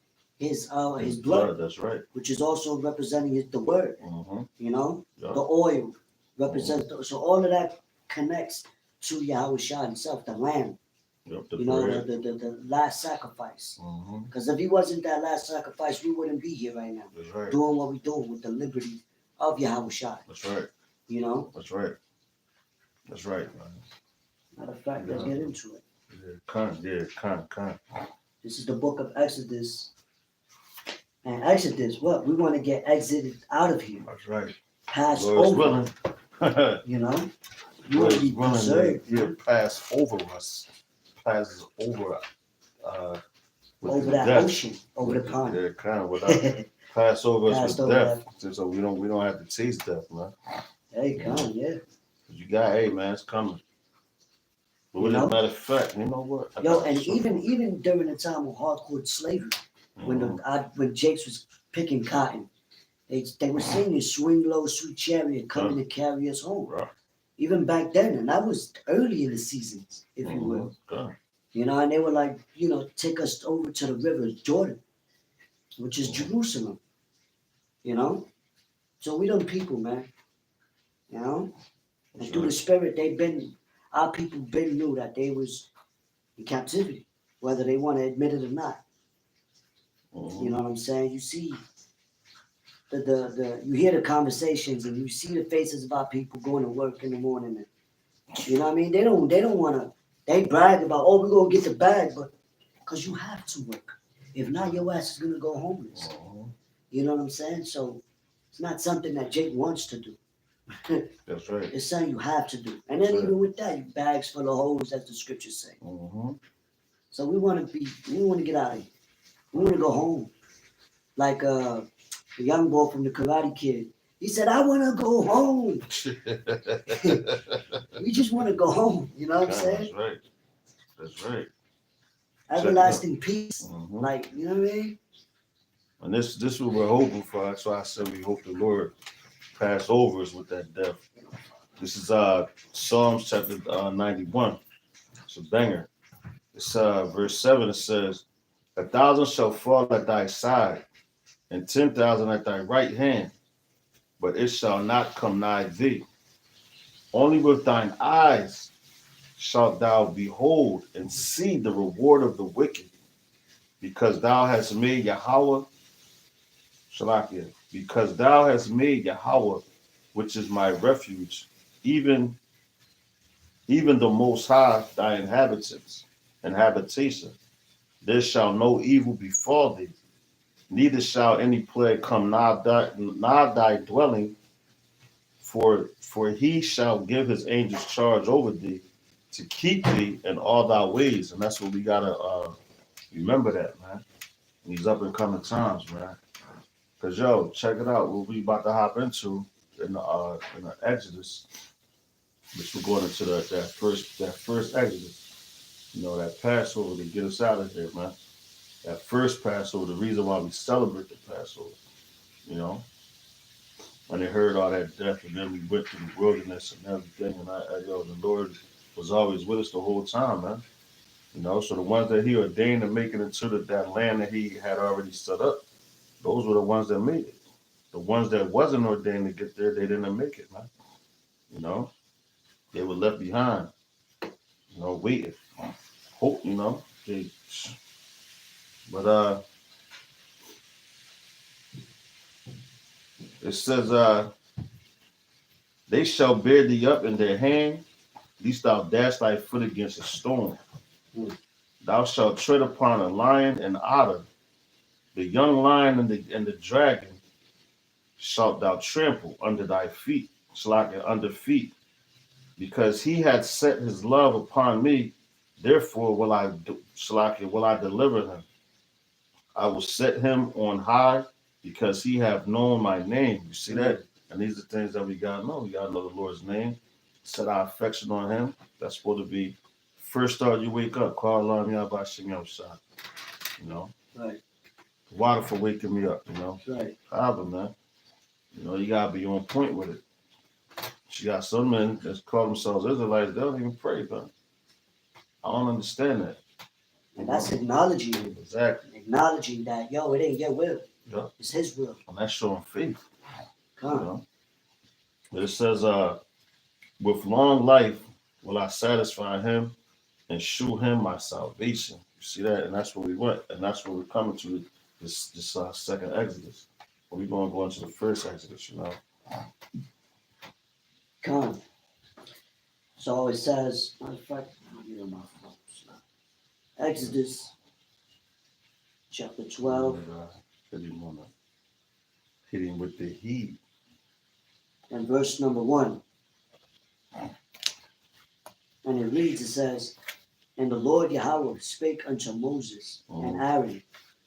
blood. That's right. Which is also representing the word. Mm-hmm. You know, Yep. the oil represents. So all of that connects to Yahweh Shah himself, the lamb. Yep, You know, the last sacrifice. Mm-hmm. Because if he wasn't that last sacrifice, we wouldn't be here right now. That's right. Doing what we're doing with the liberty of Yahweh Shah. That's right. You know? That's right. That's right, man. Matter of fact, let's get into it. Con. This is the book of Exodus. And Exodus, what? We want to get exited out of here. That's right. Pass Lord's over. willing. You know? You want to be preserved. He'll pass over us. Passes over over that death. ocean, over the pond. Yeah, kind of without pass over us Passed with over death. So we don't have to taste death, man. Hey, come, yeah. You got, hey man, it's coming. But as a matter of fact, you know what? Yo, and even during the time of hardcore slavery, when Jakes was picking cotton, they were singing "Swing Low, Sweet Chariot, coming to carry us home." Right. Even back then, and that was early in the seasons, if you will. Okay. You know, and they were like, take us over to the river Jordan, which is Jerusalem. You know, so we them people, man. You know, and through the Spirit, our people knew that they was in captivity, whether they want to admit it or not. You know what I'm saying? You see you hear the conversations and you see the faces of our people going to work in the morning. And, you know what I mean? They don't want to. They brag about, we're gonna get the bag, but because you have to work. If not, your ass is gonna go homeless. You know what I'm saying? So it's not something that Jake wants to do. That's right. It's something you have to do. And then even with that, you bags full of holes, as the scriptures say. So we want to get out of here. We want to go home. Like the young boy from the Karate Kid. He said, I want to go home. We just want to go home. You know what I'm saying? That's right. Everlasting peace. Like, you know what I mean? And this is what we're hoping for. That's why I said we hope the Lord pass over us with that death. This is Psalms chapter 91. It's a banger. It's verse 7. It says, 1,000 shall fall at thy side, and 10,000 at thy right hand, but it shall not come nigh thee. Only with thine eyes shalt thou behold and see the reward of the wicked, because thou hast made Yahweh, Shalakia, because thou hast made Yahweh, which is my refuge, even the Most High, thy habitation. There shall no evil befall thee, neither shall any plague come nigh thy dwelling, for he shall give his angels charge over thee to keep thee in all thy ways. And that's what we gotta remember that, man. These up and coming times, man. Cause yo, check it out. What we about to hop into in the Exodus, which we're going into that first Exodus. You know, that Passover to get us out of here, man. That first Passover, the reason why we celebrate the Passover. You know, when they heard all that death, and then we went through the wilderness and everything, and yo, the Lord was always with us the whole time, man. You know, so the ones that He ordained to make it into that land that He had already set up, those were the ones that made it. The ones that wasn't ordained to get there, they didn't make it, man. You know, they were left behind. You know, waiting, hope. You know, but it says they shall bear thee up in their hand, lest thou dash thy foot against a stone. Mm. Thou shalt tread upon a lion and otter, the young lion and the dragon shalt thou trample under thy feet, slacken under feet, because he had set his love upon me. Therefore will I deliver him. I will set him on high, because he have known my name. You see that? And these are things that we gotta know. We gotta know the Lord's name, set our affection on Him. That's supposed to be first thought you wake up. Call on me by Shem Shot. You know, Right. water for waking me up. You know, Right. Father, man. You know, you gotta be on point with it. She got some men that call themselves Israelites. They don't even pray, man. I don't understand that. And that's acknowledging it. Exactly. Acknowledging that, yo, it ain't your will. Yeah. It's His will. And that's showing faith. Come You know? But it says, with long life will I satisfy him and shew him my salvation. You see that? And that's where we went. And that's where we're coming to this second Exodus. But we're going to go into the first Exodus, you know. Come. So it says, matter of fact, I'll get on my phone. Exodus chapter 12 Hit him with the heat. and verse number 1. And it reads, it says, And the Lord Yahweh spake unto Moses and Aaron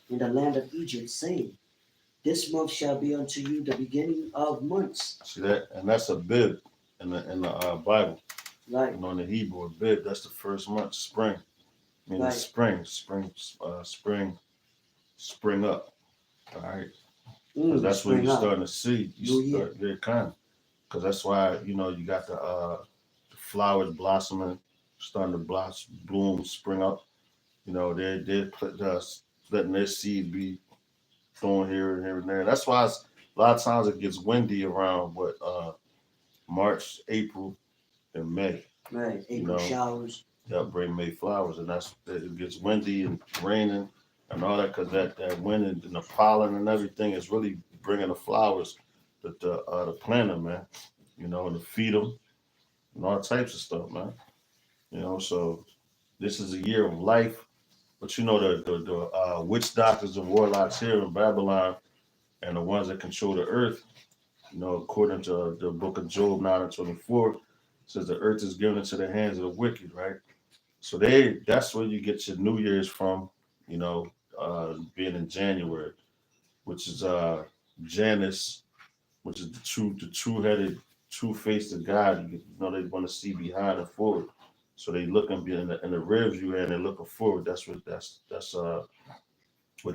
in the land of Egypt, saying, This month shall be unto you the beginning of months. See that? And that's a bib in the Bible. Right. You know, in the Hebrew, a bib, that's the first month, spring. I mean, Right. spring up. All right. Because that's where you're starting to see. They're kind. Because that's why, you know, you got the flowers blossoming, starting to bloom, spring up. You know, they're letting their seed be thrown here and there. That's why a lot of times it gets windy around March, April, and May. Right, April showers. Yeah, bring May flowers, and it gets windy and raining and all that, because that wind and the pollen and everything is really bringing the flowers that the planter, man. You know, and to feed them and all types of stuff, man. You know, so this is a year of life. But you know, the witch doctors and warlocks here in Babylon and the ones that control the earth, you know, according to the book of Job 9:24, says the earth is given into the hands of the wicked, right? So that's where you get your New Year's from, you know, being in January, which is Janus, which is the two-headed, two-faced God. You know, they want to see behind and forward. So they looking in the rear view and they're looking forward. That's what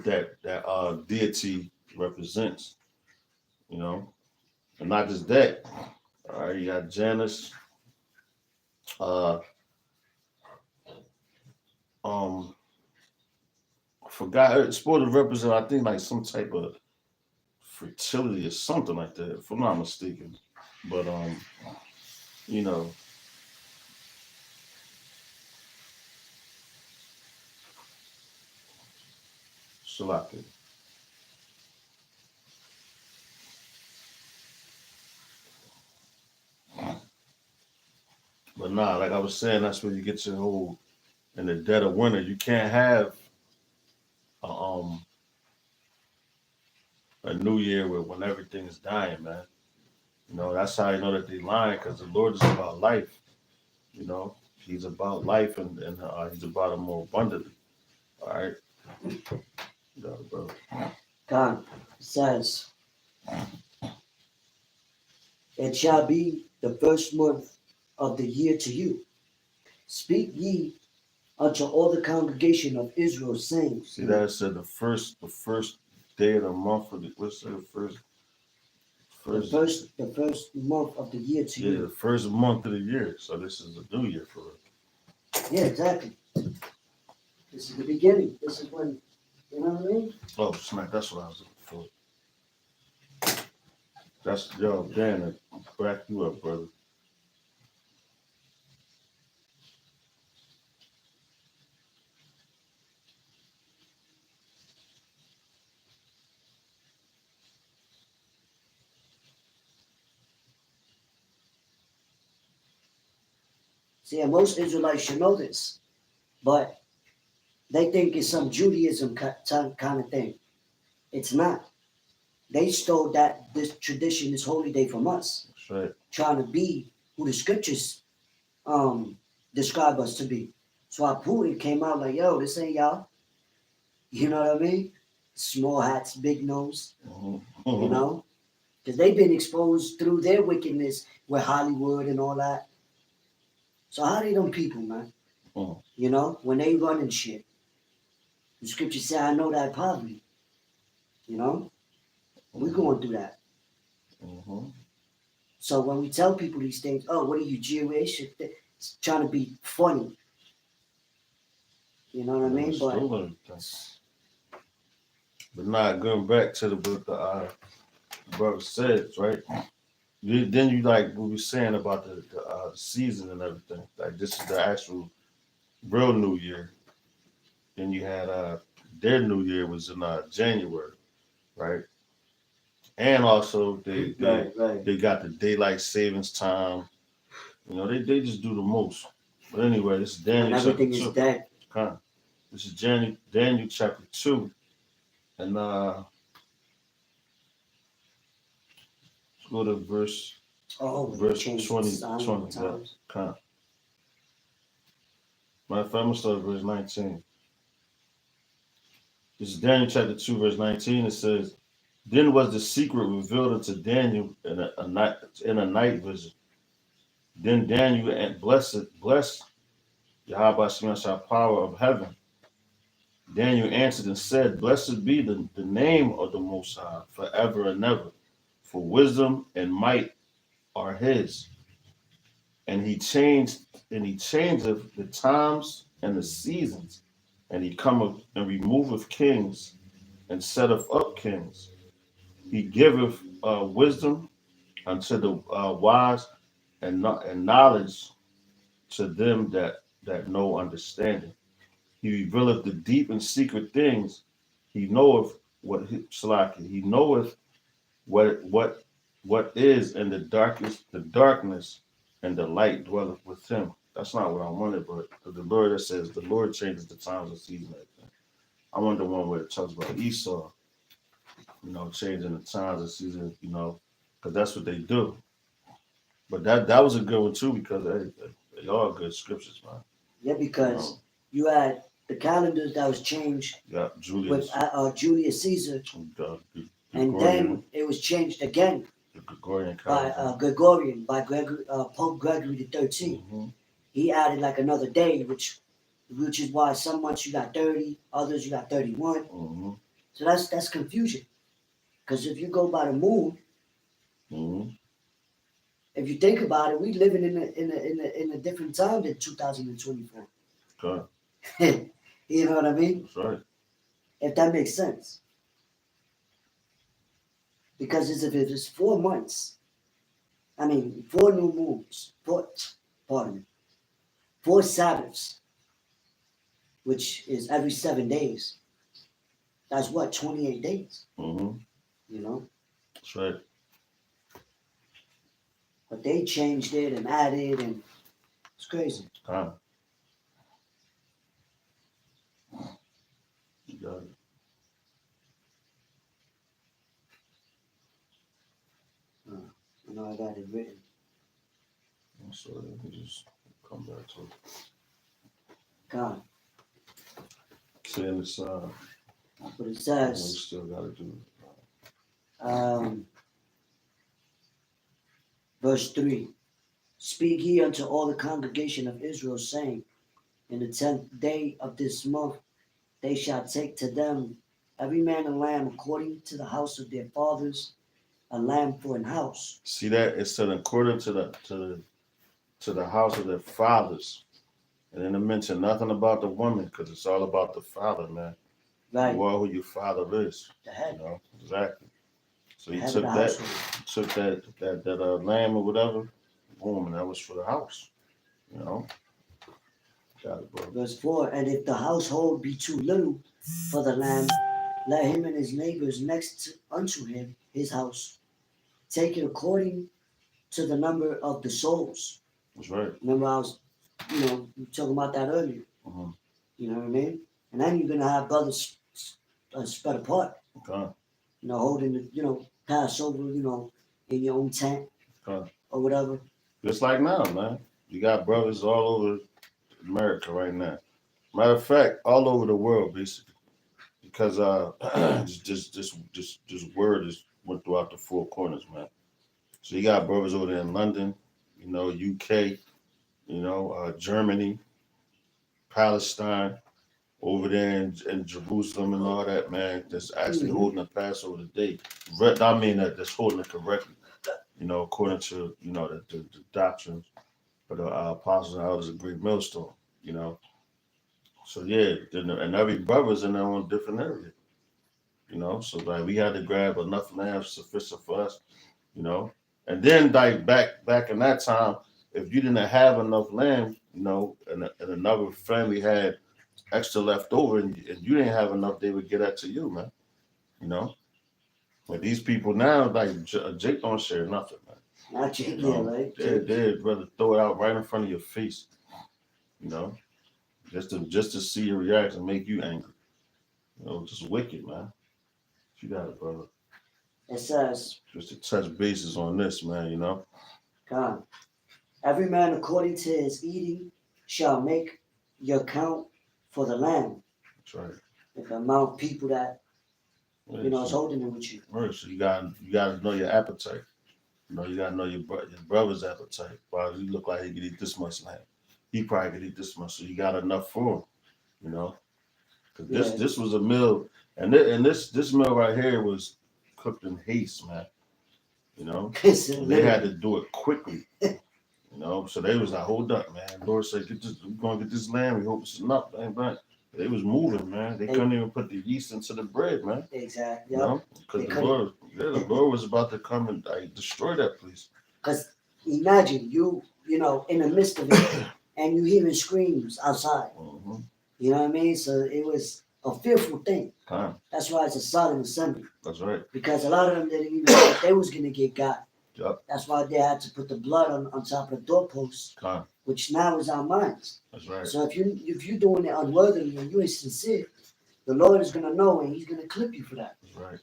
that deity represents, you know. And not just that. All right, you got Janus. Forgot it's supposed to represent, I think, like some type of fertility or something like that, if I'm not mistaken. But you know, Salaki. But nah, like I was saying, that's where you get your whole in the dead of winter. You can't have a new year when everything is dying, man. You know, that's how you know that they lying, because the Lord is about life. You know, He's about life and He's about it more abundantly. All right. Bro. God says, it shall be the first month of the year to you. Speak ye unto all the congregation of Israel, saying, See that it said the first day of the month of the what's the first the first month of the year to yeah, the you. first month of the year. So this is a new year for us. Yeah, exactly. This is the beginning. This is when, you know what I mean? Oh snap, that's what I was looking for. That's yo, Dan, back you up, brother. See, and most Israelites should know this, but they think it's some Judaism kind of thing. It's not. They stole that this tradition, this holy day from us, That's right. trying to be who the scriptures um describe us to be. So our Putin came out like, yo, this ain't y'all. You know what I mean? Small hats, big nose, you know? Because they've been exposed through their wickedness with Hollywood and all that. So how they them people, man? Mhm. You know, when they running shit. The scripture say, I know that poverty. You know? We're going through that. Mhm. So when we tell people these things, oh, what are you, Jewish? It's trying to be funny. You know what I mean? But Stole everything. But not going back to the book brother says, right? Then you like what we were saying about the season and everything. Like this is the actual real New Year. Then you had their New Year was in January, right? And also right. they got the daylight savings time. You know, they just do the most. But anyway, this is When Daniel chapter everything is 2. dead. Kind of. This is Daniel chapter 2. And let's go to Oh, when they verse changed the 20, sign of the 20. Yeah, times. kind of. Matter of fact, I'm gonna start at verse 19. This is Daniel chapter 2, verse 19. It says, then was the secret revealed unto Daniel in a night vision. Then Daniel and blessed Yahweh Shemashah power of heaven. Daniel answered and said, blessed be the name of the Most High forever and ever, for wisdom and might are his. And he changeth the times and the seasons, and he cometh and removeth kings and setteth up kings. He giveth wisdom unto the wise and knowledge to them that know understanding. He revealeth the deep and secret things. He knoweth he knoweth what is in the darkness, and the light dwelleth with him. That's not what I wanted, but the Lord that says the Lord changes the times and seasons. I want the one where it talks about Esau, changing the times and seasons, because that's what they do. But that was a good one too, because they all good scriptures, man. Yeah, because you had the calendars that was changed Yeah, with Julius Caesar, the and Gregorian, then it was changed again the Gregorian by calendar. Gregorian, by Pope Gregory the 13th. Mm-hmm. He added like another day, which is why some months you got 30, others you got 31. Mm-hmm. So that's confusion. Because if you go by the moon, Mm-hmm. if you think about it, we living in a different time than 2024. Okay. You know what I mean? That's right. If that makes sense. Because if it's 4 months, I mean 4 new moons, pardon me, 4 Sabbaths, which is every 7 days. That's what, 28 days, Mm-hmm. you know? That's right. But they changed it and added, and it's crazy. Time. You got it. You know, I got it written. So let me just come back to it. God, Saying this But it We says, still gotta do um, verse 3, speak ye unto all the congregation of Israel, saying, in the 10th day of this month they shall take to them every man a lamb according to the house of their fathers, a lamb for an house. See that? It said according to the house of their fathers. And then it mentioned nothing about the woman because it's all about the father, man. Right, You are who your father is. the You head, know, exactly. So the he head of took the that, household. lamb or whatever, boom, and that was for the house. You know, got it, bro. Verse 4, and if the household be too little for the lamb, let him and his neighbors unto him, his house, take it according to the number of the souls. That's right. Remember, I was, talking about that earlier. Mm-hmm. You know what I mean? And then you're gonna have brothers spread apart. Okay. Holding the, Passover, in your own tent Okay. or whatever. Just like now, man. You got brothers all over America right now. Matter of fact, all over the world, basically, because this word is went throughout the four corners, man. So you got brothers over there in London, UK, Germany, Palestine, over there in Jerusalem and all that, man. That's actually Mhm. holding the Passover today. I mean that's holding it correctly, according to the doctrines of the apostles and elders of Great Millstone, you know. So yeah, and every brother's in their own different area, So like we had to grab enough lambs sufficient for us, you know. And then like back in that time, if you didn't have enough lamb, and another family had extra left over and you didn't have enough, they would get that to you, man. You know. But these people now, like Jake don't share nothing, man. Not Jake, You yeah, know, right? they'd rather throw it out right in front of your face, you know, just to see your reaction, make you angry. Just wicked, man. You got it, brother. It says, Just to touch bases on this, man. God, every man according to his eating shall make your count for the lamb. That's right. The amount of people that Yeah, is holding it with you. right, so you gotta know your appetite. You gotta know your brother's appetite. Well, you look like he could eat this much lamb. He probably could eat this much, so you got enough for him. You know, because this Yeah. this was a meal, and this meal right here was cooked in haste, man. And they had to do it quickly. So they was like, hold up, man. Lord said, we're gonna get this lamb. We hope it's enough, man. But they was moving, man. They couldn't even put the yeast into the bread, man. Exactly. Because the Lord was about to come and destroy that place. Because imagine in the midst of it, and you hearing screams outside. Mm-hmm. You know what I mean? So it was a fearful thing. Time. That's why it's a solemn assembly. That's right. Because a lot of them didn't even know if they was gonna get got. Yep. That's why they had to put the blood on top of the doorposts, Time. which now is our minds. That's right. So if you're doing it unworthily and you ain't sincere, the Lord is gonna know and He's gonna clip you for that. That's right.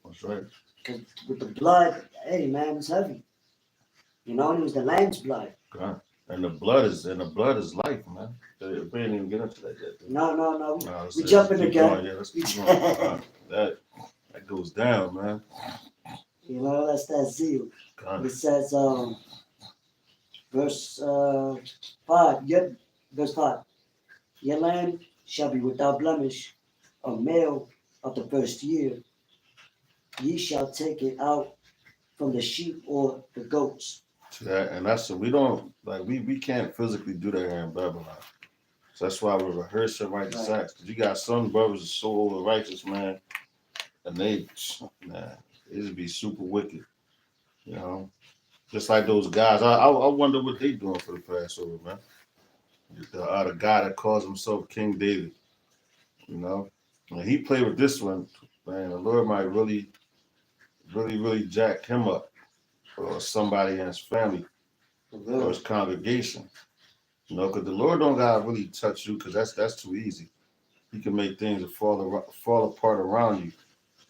That's right. Because with the blood, hey man, it's heavy. And it was the lamb's blood. God. And the blood is life, man. We ain't even get into that yet. No. We Let's jumping keep again. going. Yeah, let's keep going. That goes down, man. That's that zeal. God. It says, verse 5. Verse 5. Your lamb shall be without blemish, a male of the first year. Ye shall take it out from the sheep or the goats. And that's we don't we can't physically do that here in Babylon. So that's why we're rehearsing righteous acts. Cause you got some brothers that so over righteous, man, and they just be super wicked, Just like those guys. I wonder what they doing for the Passover, man. The guy that calls himself King David, and he played with this one, man. The Lord might really, really, really jack him up, or somebody in his family, or his congregation. Because the Lord don't gotta really touch you, because that's too easy. He can make things fall apart around you,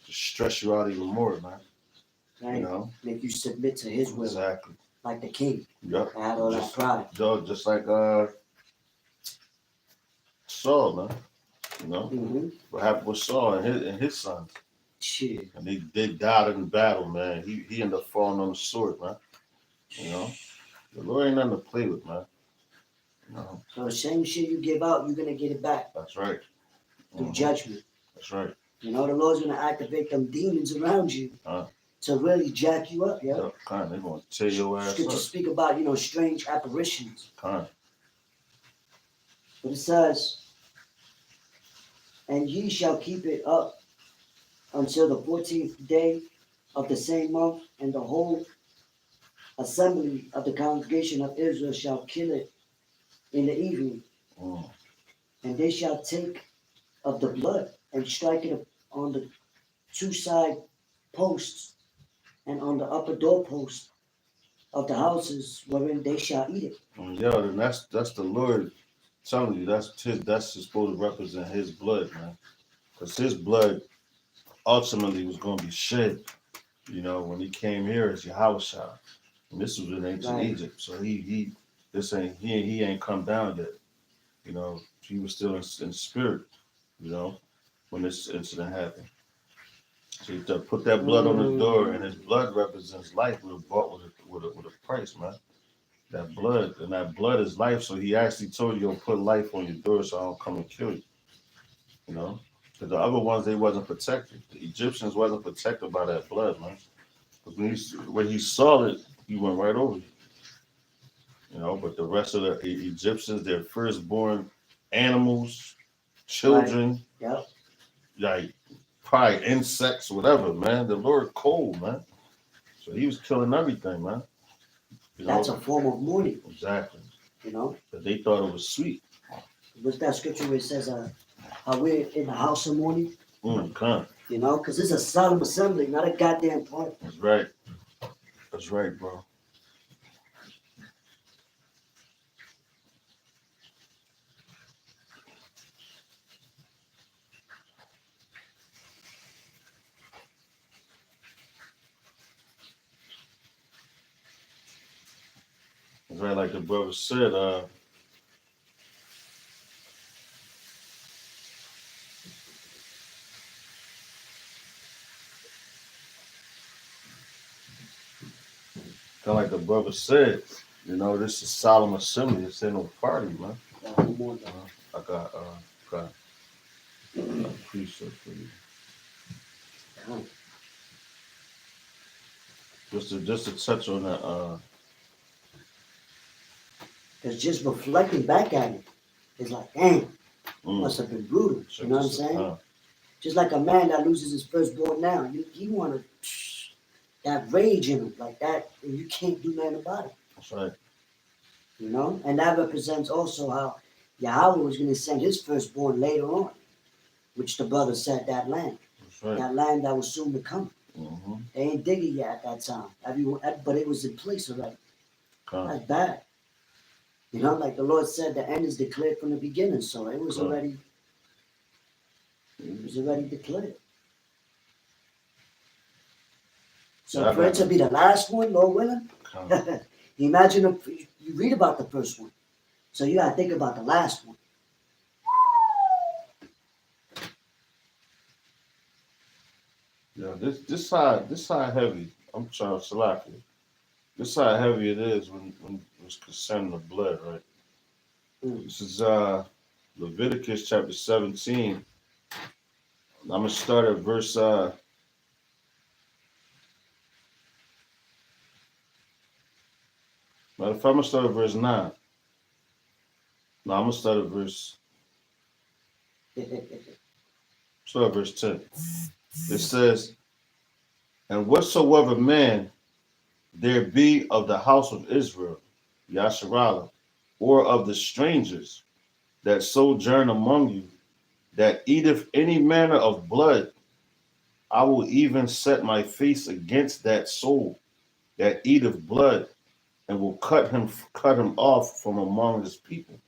to stress you out even more, man. Right. Make you submit to His will. Exactly. Like the king. Yep. I had all that pride. Just like Saul, man. You know Mm-hmm. what happened with Saul and his sons, Shit. and they died in battle, man. He ended up falling on the sword, man. You know, the Lord ain't nothing to play with, man. You know, So the same shit you give out, you're gonna get it back that's right. through Mhm. judgment. That's right. You know, the Lord's gonna activate them demons around you Uh, to really jack you up, yo. Kind, they gonna tear your ass Scripture up. speak about, strange apparitions. Kind. But it says, and ye shall keep it up until the 14th day of the same month, and the whole assembly of the congregation of Israel shall kill it in the evening, Mm. and they shall take of the blood and strike it on the two side posts and on the upper doorpost of the houses wherein they shall eat it. Yo, then that's the Lord telling you that's supposed to represent His blood, man. Because His blood ultimately was gonna be shed. You know, when He came here as Yahushua, and this was in ancient Right. Egypt. So he ain't come down yet. You know, he was still in spirit. You know, when this incident happened. So you put that blood on the door, and His blood represents life. We were bought with a price, man. That blood, and that blood is life. So He actually told you, "Yo, put life on your door, so I don't come and kill you." You know, because the other ones they wasn't protected. The Egyptians wasn't protected by that blood, man. Because when he saw it, he went right over you. You know, but the rest of the Egyptians, their firstborn animals, Right. children, Yep. like probably insects, whatever, man. The Lord cold, man. So He was killing everything, man. You That's know, a form of mourning, exactly. you know. But they thought it was sweet. What's that scripture where it says, how we're in the house of mourning? Come. You know, because it's a solemn assembly, not a goddamn party. That's right. That's right, bro. That's right, like the brother said, kind of like the brother said, you know, this is solemn assembly. This ain't no party, man. Come on, I got a precept for you. though. Just to touch on that. Because just reflecting back at it is like, damn, must Mm, have been brutal. You know what I'm saying? uh, Just like a man that loses his firstborn now, you want to that rage in him like that, and you can't do nothing about it. that's right. You know, and that represents also how Yahweh was going to send His firstborn later on, which the brother said That's right. that land that was soon to come. Mm-hmm. They ain't digging yet at that time. Everyone, but it was in place already. Come, That's bad. You know, like the Lord said, the end is declared from the beginning, so it was come, already declared. So Yeah, I for it got to it. be the last one, Lord willing, Come. you imagine if you read about the first one, so you gotta think about the last one. Yeah, this how heavy. I'm trying to select it. This how heavy it is when it's concerning the blood, right? Mm. This is Leviticus chapter 17. I'm gonna start at verse matter of fact, I'm gonna start at verse 9. No, I'm gonna start at verse 10. It says, "And whatsoever man there be of the house of Israel, Yasharala, or of the strangers that sojourn among you, that eateth any manner of blood, I will even set my face against that soul that eateth blood, and will cut him off from among his people."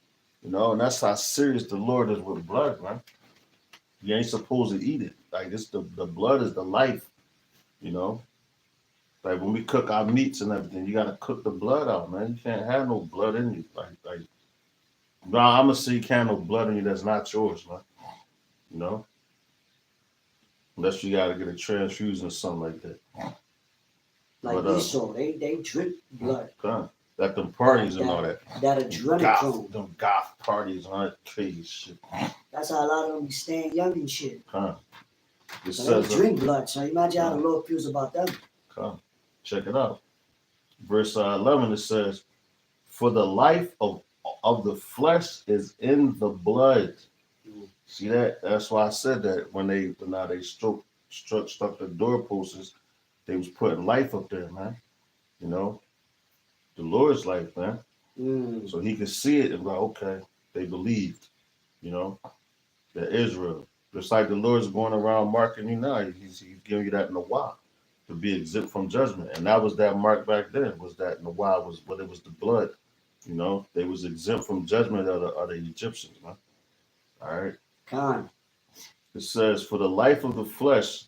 You know, and that's how serious the Lord is with blood, man. You ain't supposed to eat it. Like this, the blood is the life. You know, like when we cook our meats and everything, you gotta cook the blood out, man. You can't have no blood in you. Like, no, I'm gonna say you can't have no blood in you that's not yours, man. You know, unless you got to get a transfusion or something like that. Like But Esau, they drink blood. Like them parties and all that. That adrenaline. Them goth parties and all that crazy shit. That's how a lot of them be staying young and shit. It So says, they drink blood. So imagine how the Lord feels about them. check it out. Verse 11, it says, for the life of the flesh is in the blood. See that? That's why I said that when they struck the doorposts, they was putting life up there, man. You know, the Lord's life, man. So he could see it and go, okay, they believed, you know, that Israel. Just like the Lord's going around marking you now, he's giving you that Nawah to be exempt from judgment. And that was that mark back then, was that Nawah was what it was, the blood. You know, they was exempt from judgment of the Egyptians, man. All right. It says, for the life of the flesh,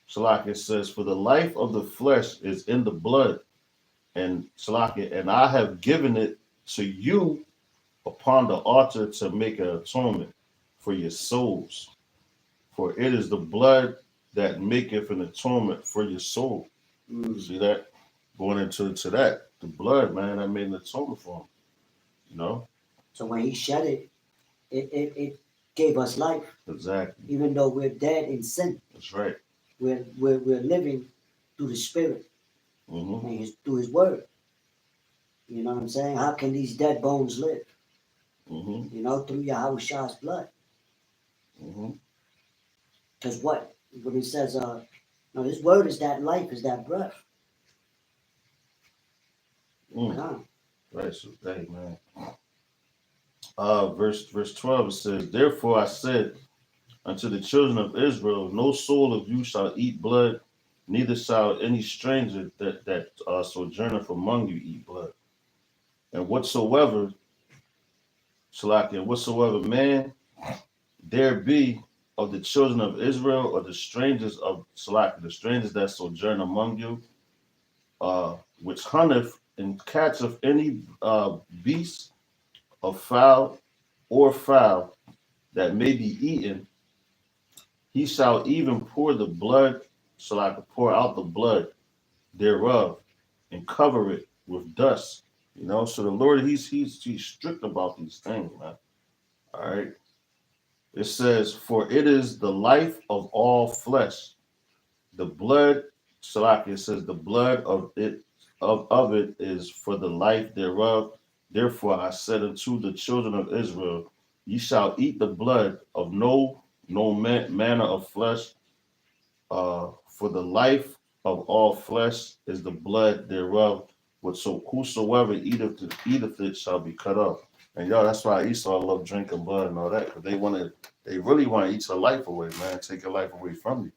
Shalak, it says, for the life of the flesh is in the blood. And Shalak, and I have given it to you upon the altar to make an atonement for your souls. For it is the blood that maketh an atonement for your soul. See that? Going into that. The blood, man, that made an atonement for him. You know? So when he shed it, it gave us life. Exactly. Even though we're dead in sin. That's right. We're living through the Spirit. And through his word. You know what I'm saying? How can these dead bones live? You know, through Yahushua's blood. Because what? When he says, no, his word is that life, is that breath. Right, so hey, man. Verse 12, it says, therefore I said unto the children of Israel, no soul of you shall eat blood, neither shall any stranger that sojourneth among you eat blood. And whatsoever man there be of the children of Israel, or the strangers of the strangers that sojourn among you, which hunteth and catcheth any beast of fowl or fowl that may be eaten, he shall even pour the blood, pour out the blood thereof, and cover it with dust. You know, so the Lord, he's strict about these things, man. All right. It says, for it is the life of all flesh. The blood, it says, the blood of it is for the life thereof. Therefore I said unto the children of Israel, ye shall eat the blood of no manner of flesh, for the life of all flesh is the blood thereof. Whosoever eateth it shall be cut off. And that's why Esau love drinking blood and all that, because they really want to eat your life away, man. Take your life away from you.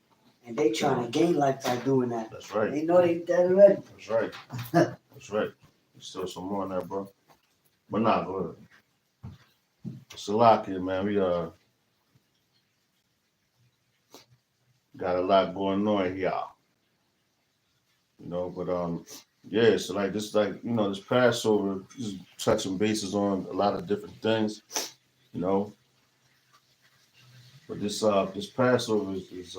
And they trying to gain life by doing that. That's right. They know they dead already. That's right. That's right. There's still some more on that, bro. But nah, go ahead. Salakia, man, we got a lot going on here. You know, but yeah, so like this, this Passover, just touching bases on a lot of different things, you know. But this Passover is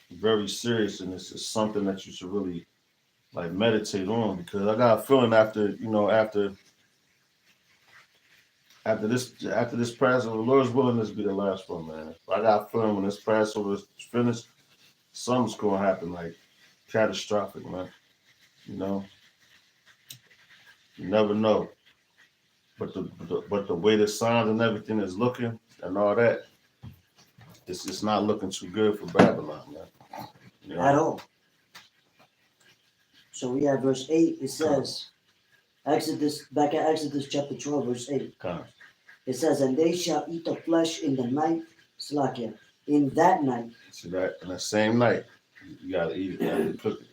very serious, and it's something that you should really like meditate on, because I got a feeling after this Passover, the Lord's willing, this be the last one, man. I got a feeling when this Passover is finished, something's gonna happen like catastrophic, man. You know, you never know. But the way the signs and everything is looking and all that, it's just not looking too good for Babylon, man. You know? At all. So we have verse 8, it says, back at Exodus chapter 12, verse 8. It says, and they shall eat the flesh in the night, Slakia, in that night. See that? In the same night, you gotta eat it, you gotta cook it.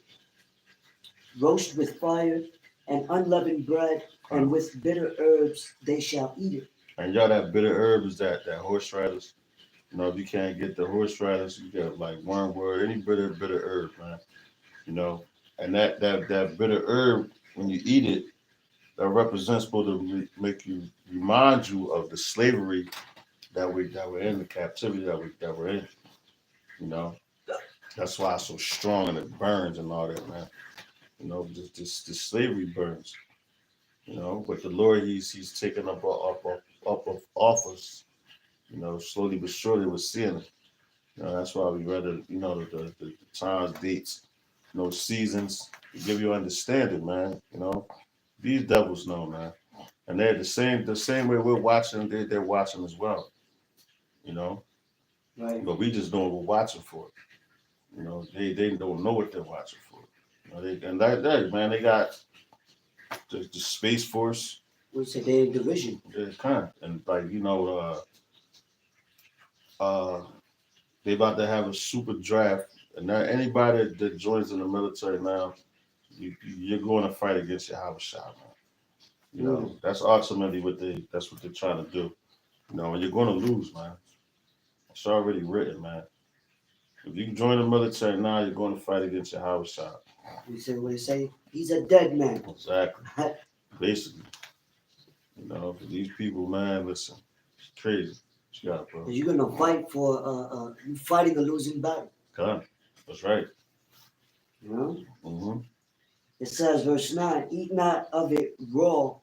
Roast with fire and unleavened bread, and with bitter herbs they shall eat it. And that bitter herb is that horseradish. You know, if you can't get the horseradish, you get like wormwood, any bitter herb, man. You know, and that bitter herb, when you eat it, that represents supposed to remind you of the slavery that we're in, the captivity that we're in. You know, that's why it's so strong and it burns and all that, man. You know, this slavery burns. You know, but the Lord, he's taken up off us. You know, slowly but surely we're seeing it. You know, that's why we read it. You know, the times, dates, you know, seasons to give you understanding, man. You know, these devils know, man, and they're the same way we're watching. They're watching as well. You know, Right. but we just know we're watching for it. You know, they don't know what they're watching for. You know, that man, they got the Space Force. We say they're in division. Yeah, kind and like you know, they about to have a super draft, and now anybody that joins in the military now, you're going to fight against your house shot, man. You know, that's ultimately that's what they're trying to do. You know, and you're going to lose, man. It's already written, man. If you join the military now, you're going to fight against your house shot. We say what they say. He's a dead man. Exactly. Basically, you know, for these people, man, listen, it's crazy. What you got, bro? You're gonna fight for you fighting a losing battle. God, that's right. You know. Mm-hmm. It says, verse 9: Eat not of it raw,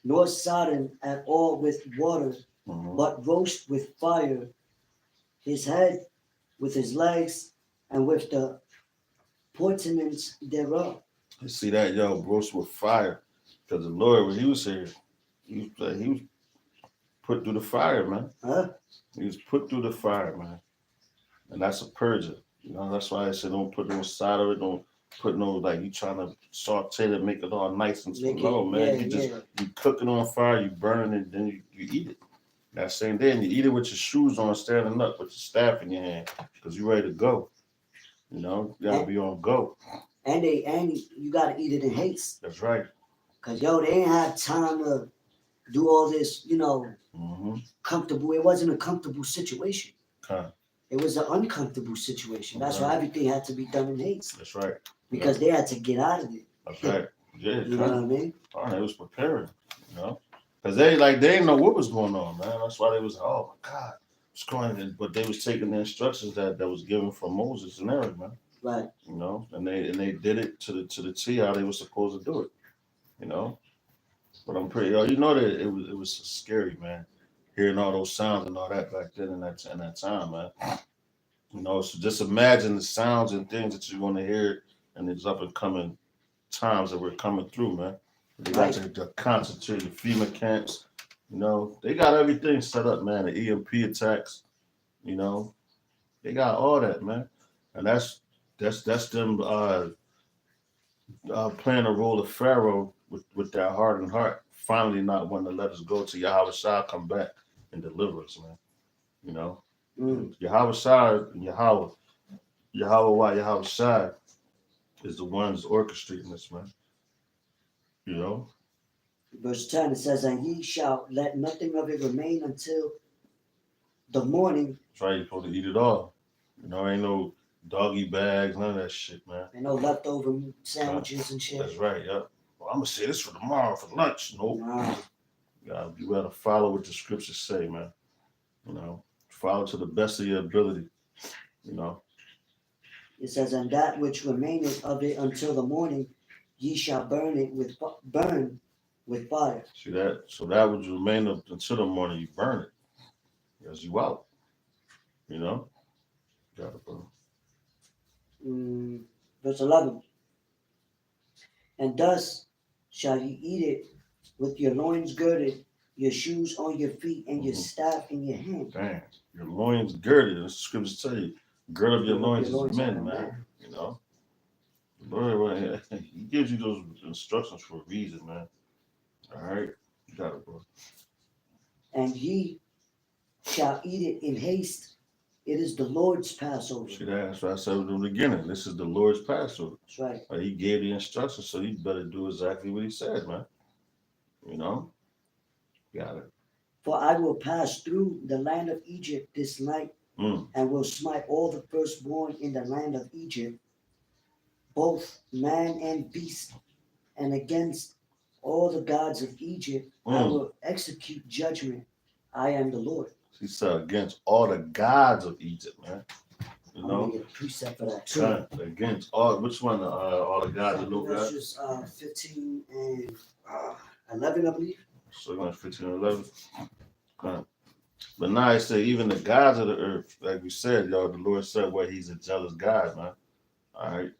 nor sodden at all with water, Mm-hmm. but roast with fire his head with his legs and with the portaments thereof. You see that, yo, roast with fire, because the Lord, when He was here, he was put through the fire, man. Huh? He was put through the fire, man, and that's a purger. You know, that's why I said don't put no side of it, don't put no like you trying to saute it, make it all nice and Make no, it- man. yeah, You just yeah. you cook it on fire, you burn it, then you eat it. That same day, and you eat it with your shoes on, standing up with your staff in your hand, because you ready to go. You know, you gotta be on go. And you gotta eat it in haste. That's right. Cause yo, they ain't have time to do all this, Mm-hmm. comfortable. It wasn't a comfortable situation. Kind. It was an uncomfortable situation. That's why Right. everything had to be done in haste. That's right. Because they had to get out of it. That's right. Yeah, You know what I kind. mean? All right, they was preparing. You know, because they didn't know what was going on, man. That's why they was oh my God, what's going on? But they was taking the instructions that was given from Moses and Aaron, man. Right. You know, and they did it to the T how they were supposed to do it. You know, but I'm pretty. You know that it was scary, man. Hearing all those sounds and all that back then in that time, man. You know, so just imagine the sounds and things that you're going to hear in these up and coming times that we're coming through, man. They got Right. the concentrated FEMA camps. You know, they got everything set up, man. The EMP attacks. You know, they got all that, man. And that's them playing a role of Pharaoh with their hardened heart, finally not wanting to let us go till Yahweh Shah come back and deliver us, man. You know, Yahweh Shah and Yahweh Shah is the ones orchestrating this, man. You know, Verse 10, it says, And ye shall let nothing of it remain until the morning. that's right. You're supposed to eat it all. You know, ain't no doggy bags, none of that shit, man. And no leftover sandwiches and shit. That's right. Yeah. Well, I'm gonna say this for tomorrow for lunch. Nope. Nah. You gotta follow what the scriptures say, man. You know, follow to the best of your ability. You know. It says, And that which remaineth of it until the morning, ye shall burn with fire. See that? So that would remain up until the morning. You burn it, as you out. You know. Got it, bro. Verse 11, And thus shall ye eat it with your loins girded, your shoes on your feet, and your staff in your hand. Damn, your loins girded. The scriptures tell you, gird up your loins as men, are man. You know. The Lord, He gives you those instructions for a reason, man. All right, you got it, bro. And ye shall eat it in haste. It is the Lord's Passover. See that? That's what I said at the beginning. This is the Lord's Passover. That's right. He gave the instructions, so you better do exactly what He said, man. You know? Got it. For I will pass through the land of Egypt this night, and will smite all the firstborn in the land of Egypt, both man and beast, and against all the gods of Egypt I will execute judgment. I am the Lord. He said against all the gods of Egypt, man. You I'm gonna know, get a precept for that too. against all which one? All the gods of no That's God. just 15 and 11, I believe. So you're going 15 and 11. Okay. But now he said even the gods of the earth, like we said, y'all, the Lord said, well, he's a jealous God, man. All right.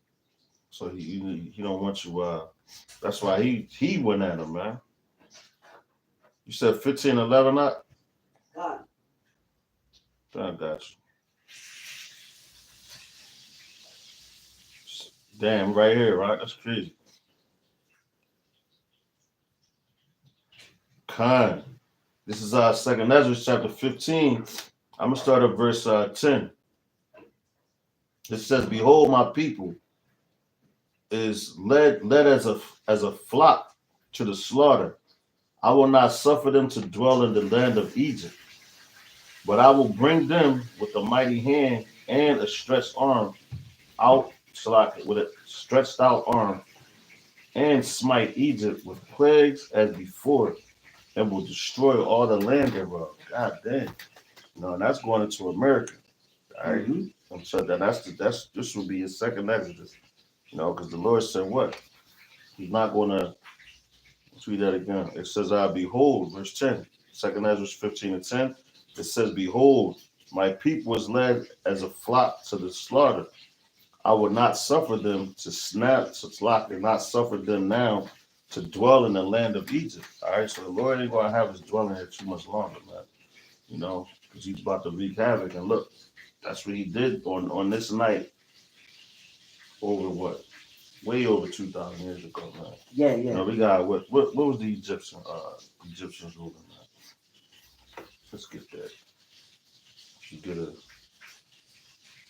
So he don't want you. That's why he went at him, man. You said 15, 11, not? God. I got you. Damn, right here, right? That's crazy. Khan. This is our second Ezra chapter 15. I'm gonna start at verse 10. It says, "Behold, my people is led as a flock to the slaughter. I will not suffer them to dwell in the land of Egypt, but I will bring them with a mighty hand and a stretched arm out, with a stretched out arm, and smite Egypt with plagues as before, and will destroy all the land thereof." God damn. No, and that's going into America. All right. And so that's this will be his second Exodus. Because the Lord said what? He's not gonna read that again. It says, I behold, verse 10, second Ezra 15 and 10. It says, "Behold, my people is led as a flock to the slaughter. I will not suffer them to snap to slack and not suffer them now to dwell in the land of Egypt." All right, so the Lord ain't gonna have us dwelling here too much longer, man. Because he's about to wreak havoc. And look, that's what he did on this night over what? Way over 2,000 years ago, man. Yeah, yeah. We got what was the Egyptians ruling, man? Let's get that. You get a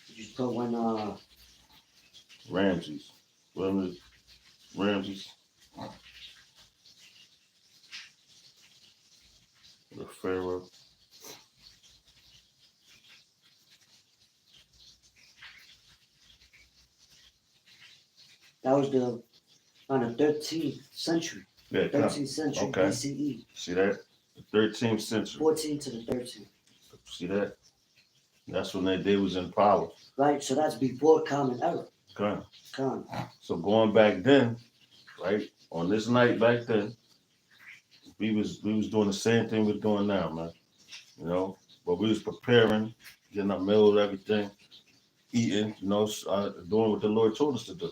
You just put one Ramses. Ramses. The Pharaoh. that was on the 13th century. Yeah, 13th century okay. BCE. See that? The 13th century. 14 to the 13th. See that? That's when they was in power. Right, so that's before Common Era. Okay. Con. So going back then, right, on this night back then, we was doing the same thing we're doing now, man. But we was preparing, getting our meals, everything, eating, doing what the Lord told us to do.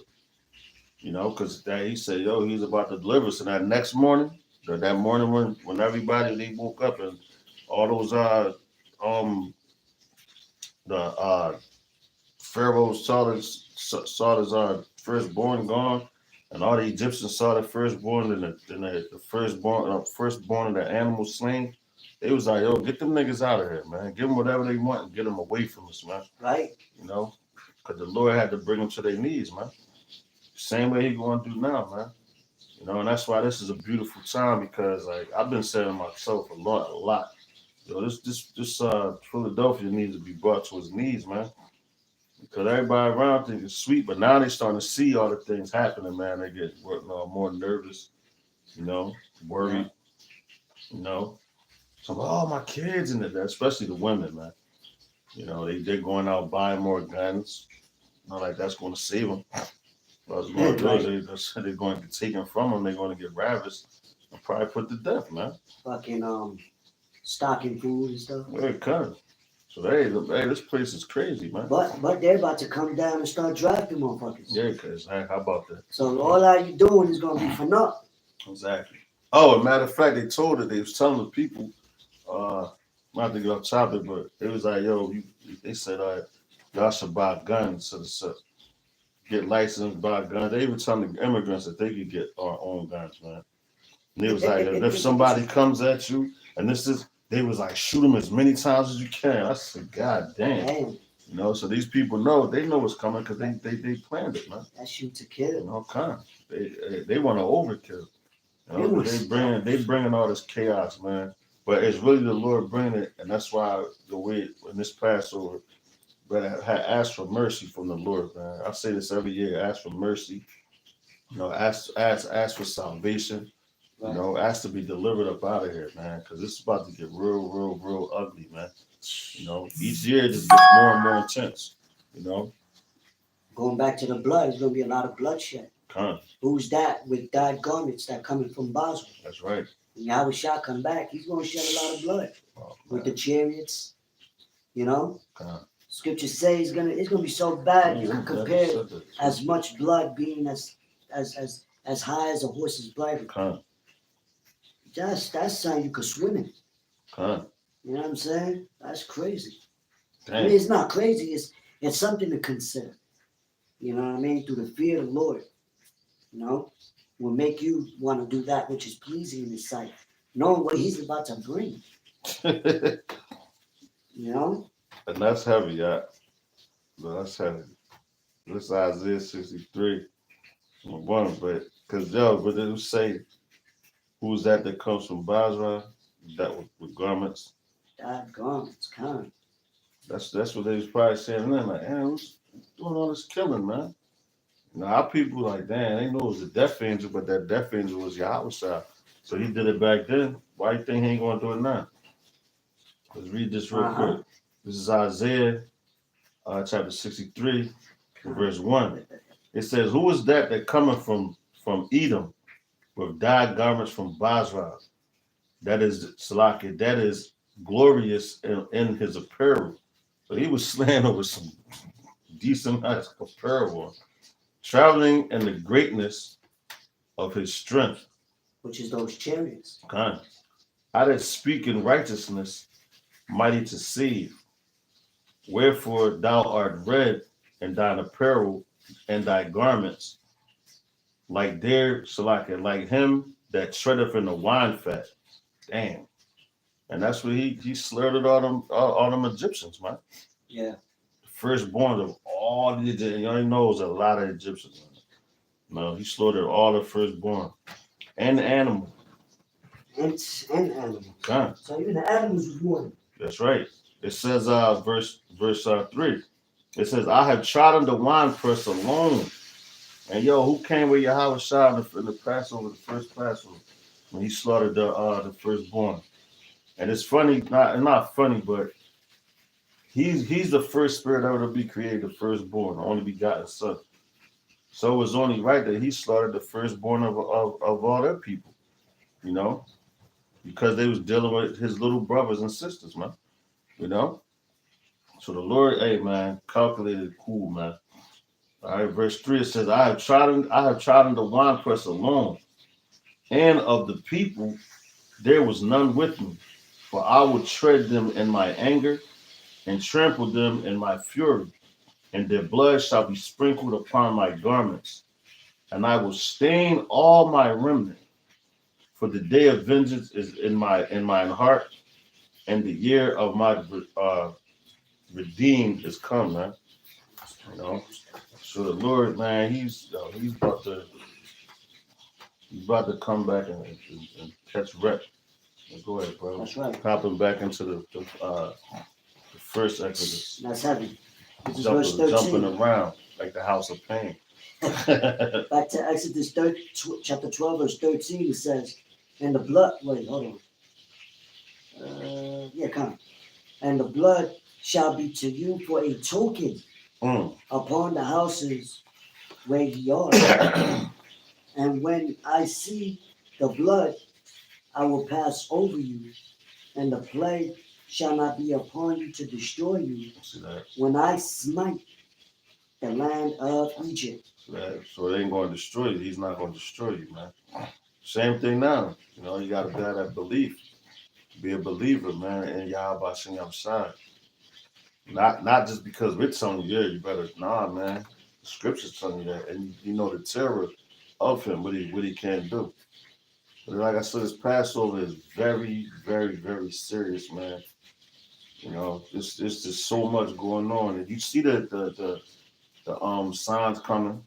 Because he said, yo, he's about to deliver us. And that next morning, that morning when everybody they woke up and all those the Pharaoh saw his firstborn gone, and all the Egyptians saw the firstborn and the firstborn of the animal slain. They was like, yo, get them niggas out of here, man. Give them whatever they want and get them away from us, man. Right. Because the Lord had to bring them to their knees, man. Same way he going to do now, man. And that's why this is a beautiful time because, like, I've been saying to myself a lot. This Philadelphia needs to be brought to his knees, man. Because everybody around thinks it's sweet, but now they're starting to see all the things happening, man. They get more nervous, worried, So, oh, my kids and that, especially the women, man. They're going out buying more guns. Not like that's going to save them. But they're going to get taken from them. They're going to get ravished and probably put to death, man. Fucking stocking food and stuff. Yeah, it comes. So hey, this place is crazy, man. But they're about to come down and start drafting motherfuckers. Yeah, cause how about that? So all that you doing is gonna be for nothing. Exactly. Oh, a matter of fact, they was telling the people, not to get off topic, but it was like, yo, they said, y'all should buy guns to get licensed, buy guns. They even telling the immigrants that they could get our own guns, man. And they was like, if somebody comes at you, and they was like, shoot them as many times as you can. I said, God damn. So these people they know what's coming because they planned it, man. That shoot to kill. Kind. They want to overkill. They bringing all this chaos, man. But it's really the Lord bringing it, and that's why the way in this Passover, but I had asked for mercy from the Lord, man. I say this every year: ask for mercy. Ask for salvation. You know, asked to be delivered up out of here, man, because it's about to get real ugly, man. You know, each year it just gets more and more intense. You know, Going back to the blood, there's gonna be a lot of bloodshed. Con, Who's that with dyed garments that coming from Basra? that's right. When Yahweh Shah come back, he's gonna shed a lot of blood Oh, with the man. chariots. You know, Con. scriptures say it's gonna be so bad you can Never compare said that. as much blood being as high as a horse's bridle. Con, That's something you could swim in. con. You know what I'm saying? That's crazy. I Dang. mean, it's not crazy. It's something to consider. You know what I mean? Through the fear of the Lord, you know, will make you want to do that which is pleasing in His sight, knowing what He's about to bring. You know? And that's heavy, yeah. No, that's heavy. This Isaiah 63, 1, but but it say, who's that comes from Basra, that with garments. That garments, kind. That's what they was probably saying then, like, man, who's doing all this killing, man? You know, our people like, damn, they know it was a death angel, but that death angel was Yahweh Shah. So he did it back then. Why you think he ain't gonna do it now? Let's read this real quick. This is Isaiah chapter 63, verse 1. It says, who is that coming from Edom with dyed garments from Basra? That is Salaki, that is glorious in his apparel. So he was slaying over some decent apparel, traveling in the greatness of his strength. Which is those chariots. Kind. I that speak in righteousness, mighty to save. Wherefore thou art red in thine apparel and thy garments, like there, Salaki, like him that treadeth in the wine fat. Damn. And that's what he slaughtered all them Egyptians, man. Yeah. Firstborn of all the Egyptians. You already know there's a lot of Egyptians. No, he slaughtered all the firstborn. And the animal. And animals. God. So even the animals was one. That's right. It says verse 3. It says, I have trodden the winepress alone. And who came with Yahweh Shah in the Passover, the first Passover, when he slaughtered the firstborn. And it's funny, not funny, but he's the first spirit ever to be created, the firstborn, the only begotten son. So it was only right that he slaughtered the firstborn of all their people, you know, because they was dealing with his little brothers and sisters, man, you know. So the Lord, hey man, calculated cool, man. All right, verse 3, it says, I have trodden the winepress alone, and of the people there was none with me, for I will tread them in my anger and trample them in my fury, and their blood shall be sprinkled upon my garments, and I will stain all my remnant. For the day of vengeance is in mine heart, and the year of my redeemed is come, man. You know. So the Lord, man, he's about to come back and catch rep. Go ahead, bro. That's right. Popping back into the first Exodus. That's heavy. This is verse 13. Jumping around like the house of pain. Back to Exodus chapter 12, verse 13, it says, and the blood, wait, hold on. Come. And the blood shall be to you for a token upon the houses where ye are. And when I see the blood, I will pass over you, and the plague shall not be upon you to destroy you when I smite the land of Egypt. So it ain't going to destroy you. He's not going to destroy you, man. Same thing now. You know, you got to have that belief. Be a believer, man, in Yahweh Hashem Yahushua. Not just because we're telling you, you better, man. The scripture's telling you that, and you know the terror of him, what he can do. But like I said, this Passover is very, very, very serious, man. You know, there's just so much going on, and you see the signs coming.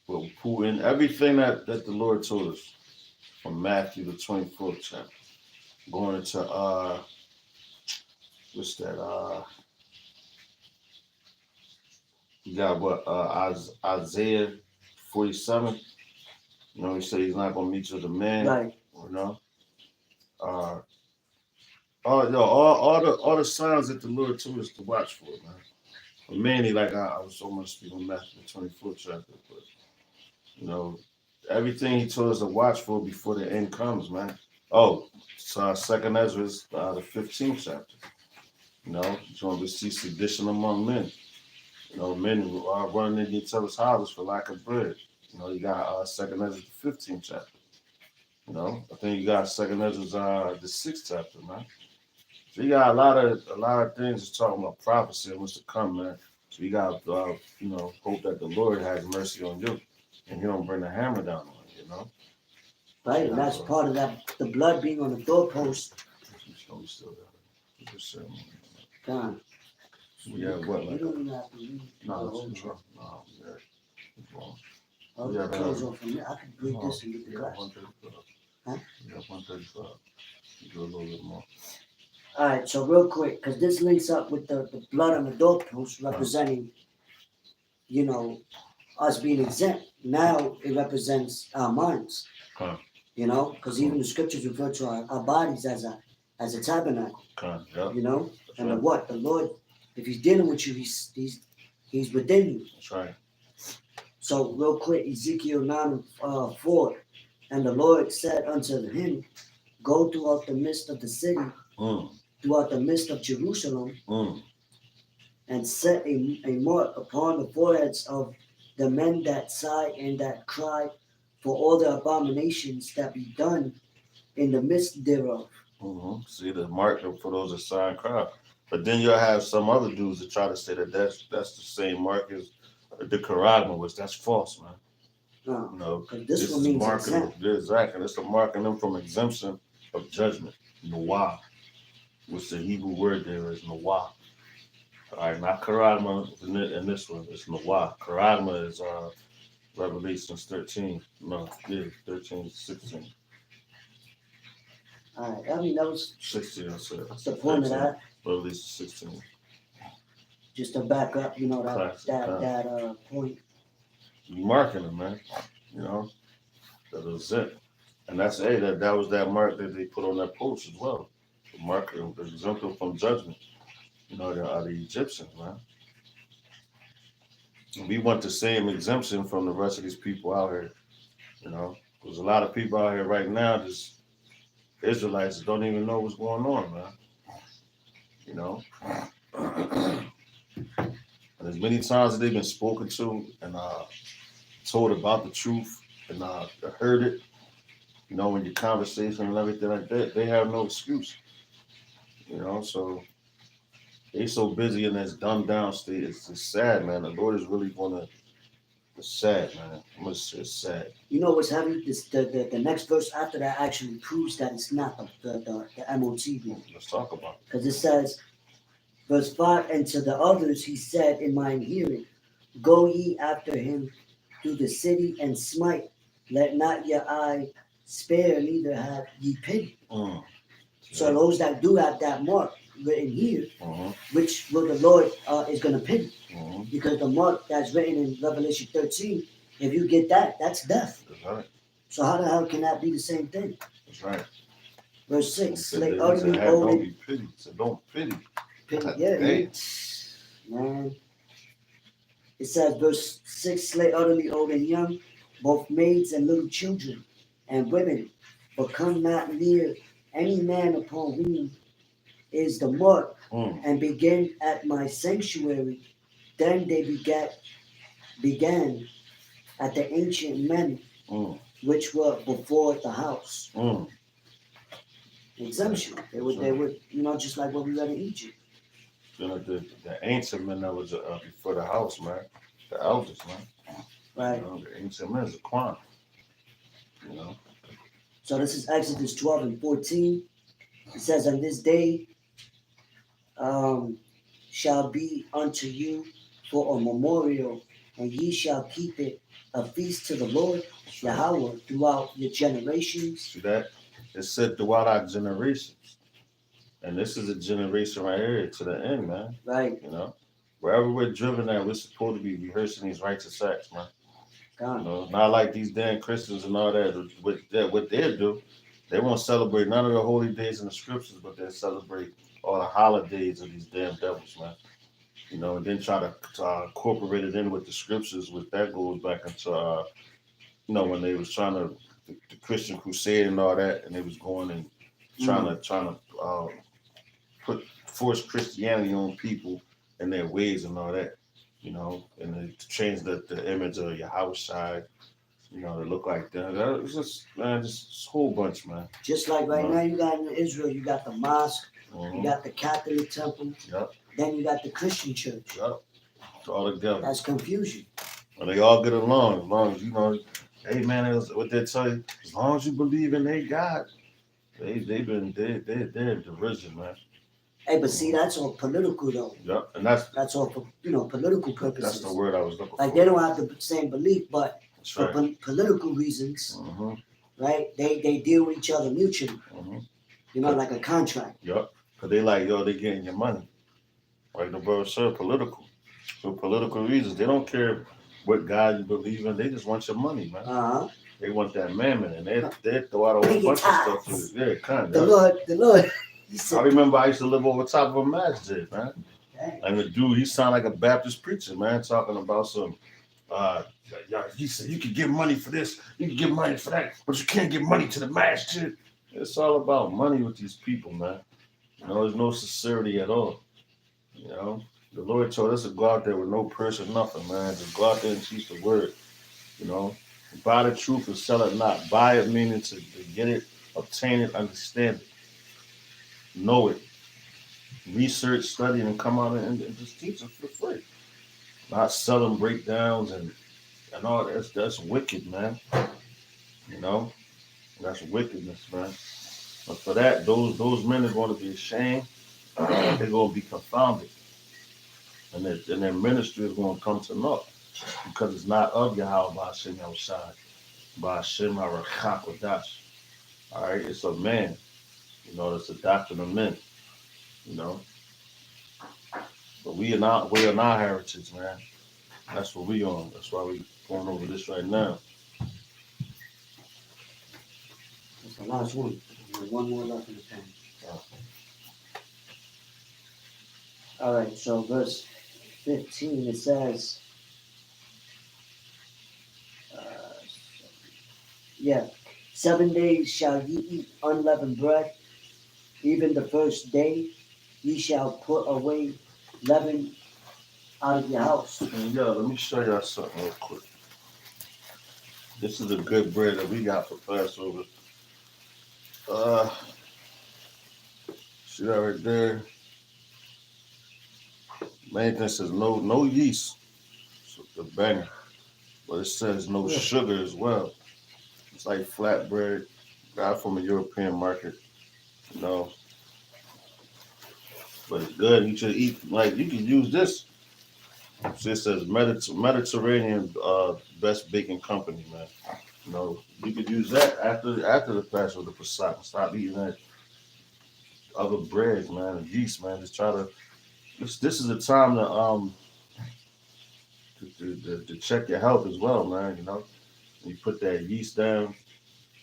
With Putin, everything that the Lord told us from Matthew the 24th chapter, going into what's that? You got what? Isaiah 47. You know, he said he's not gonna meet you as a man. Right. You know, uh, all the signs that the Lord told us to watch for, man. But mainly, like I was so much speaking on Matthew the 24th chapter, but you know, everything he told us to watch for before the end comes, man. Oh, so Second Ezra is the 15th chapter. You know, he's going to see sedition among men. You know, men are running into each other's houses for lack of bread. You know, you got Second Ezra the 15th chapter. You know, I think you got Second Ezra the 6th chapter, man. So you got a lot of things that's talking about prophecy and what's to come, man. So you got you know, hope that the Lord has mercy on you and he don't bring the hammer down on you, you know. Right, and that's part of that, the blood being on the doorpost. We still got it. Just ceremony. God. Yeah, what You like don't even have to read the no, whole it's chapter. wrong. No, yeah, it's wrong. I'll Yeah, close off from there. I could read this and get the Yeah, glass. 135. Huh? Yeah, 135. You do a little bit more. All right, so real quick, because this links up with the blood on the doorpost representing, you know, us being exempt. Now it represents our minds, you know, because even the scriptures refer to our bodies as a tabernacle, Yeah, you know, that's and right. the what the Lord, if He's dealing with you, He's within you. That's right. So real quick, Ezekiel 9:4, and the Lord said unto him, go throughout the midst of the city, throughout the midst of Jerusalem, and set a mark upon the foreheads of the men that sigh and that cry for all the abominations that be done in the midst thereof. See the mark for those that sign crowd. But then you'll have some other dudes that try to say that that's the same mark as the Quran, which that's false, man. No, No, because this one means exempt. Exactly. It's a marking them from exemption of judgment. Nawah, which the Hebrew word there is Nawah. All right, not Karagma in this one. It's Nawah. Karagma is Revelations 13. No, yeah, 13, 16. All right, I mean that was 16, I said. that's the point of that. Revelation 16. Just to back up, you know, Classic, that point. You marking them, man. You know, that was it. And that's that was that mark that they put on that post as well. The marker, the exemption from judgment. You know, the Egyptians, man. And we want the same exemption from the rest of these people out here. You know, there's a lot of people out here right now, just Israelites that don't even know what's going on, man. You know, and as many times as they've been spoken to and told about the truth and heard it, you know, in your conversation and everything like that, they have no excuse. You know, so they so busy in this dumbed down state. It's just sad, man. The Lord is really gonna. It's sad, man. I'm gonna say it's sad. You know what's heavy? The next verse after that actually proves that it's not the MOT group. Let's talk about it. Because it says, verse 5, and to the others he said in mine hearing, go ye after him through the city and smite. Let not your eye spare, neither have ye pity. So those that do have that mark written here, which what the Lord is going to pity. Because the mark that's written in Revelation 13, if you get that, that's death. That's right. So how the hell can that be the same thing? That's right. Verse 6, slay utterly old. Don't be pity. So don't pity. Yeah, man. It says, verse 6, slay utterly old and young, both maids and little children, and women, but come not near any man upon whom is the mark, and begin at my sanctuary. Then they began at the ancient men which were before the house. Exemption. They were, you know, just like what we read in Egypt. You know, the ancient men that was before the house, man. The elders, man. Right. You know, the ancient men is a Quan. You know. So this is Exodus 12 and 14. It says, on this day shall be unto you for a memorial, and ye shall keep it a feast to the Lord Yahweh throughout your generations. See that? It said throughout our generations. And this is a generation right here to the end, man. Right. You know? Wherever we're driven at, we're supposed to be rehearsing these righteous acts, man. God. Not like these damn Christians and all that. What they do, they won't celebrate none of the holy days in the scriptures, but they celebrate all the holidays of these damn devils, man. And then try to incorporate it in with the scriptures, which that goes back into when they was trying to the Christian crusade and all that, and they was going and trying to put force Christianity on people and their ways and all that, and they change the image of your house side, to look like that. That was just man, just a whole bunch, man. Just like right now, you got in Israel, you got the mosque, you got the Catholic temple, Yep. then you got the Christian church. Yep. All together. That's confusion. And they all get along as long as hey man, what they tell you, as long as you believe in their God, they're in derision, man. Hey, but see, that's all political though. Yep, and that's all for political purposes. That's the word I was looking for. Like they don't have the same belief, but that's for right. Political reasons, right? They deal with each other mutually. Like a contract. Yep, because they like they getting your money. Like the brother said, political. For political reasons, they don't care what God you believe in. They just want your money, man. They want that mammon, and they throw out a whole bunch of stuff. Yeah, kind of. The Lord. I remember I used to live over top of a masjid, man. And the dude, he sounded like a Baptist preacher, man, talking about some. He said you can get money for this, you can get money for that, but you can't get money to the masjid. It's all about money with these people, man. There's no sincerity at all. The Lord told us to go out there with no purse or nothing, man. Just go out there and teach the word. Buy the truth and sell it not. Buy it meaning to get it, obtain it, understand it, know it, research, study, and come out and just teach it for free. Not selling breakdowns and all that. That's wicked, man. That's wickedness, man. But for that, those men are going to be ashamed. They're going to be confounded. And their ministry is going to come to naught because it's not of Yahweh Ba'ashem Yahushai, Ba'ashem HaRachakodash. All right, it's a man. It's a doctrine of men. But we are not heritage, man. That's what we on. That's why we going over this right now. That's the last one. There's one more left in the pen. All right, so verse 15, it says, 7 days shall ye eat unleavened bread, even the first day ye shall put away leaven out of your house. And let me show y'all something real quick. This is a good bread that we got for Passover. See that right there? Main thing says no yeast. So the banger. But it says no sugar as well. It's like flatbread, got from a European market, But it's good. You should eat, you can use this. So it says Mediterranean best baking company, man. You could use that after the Passover, the Pesach. Stop eating that other breads, man, and yeast, man. Just try to. This is the time to check your health as well, man. You put that yeast down.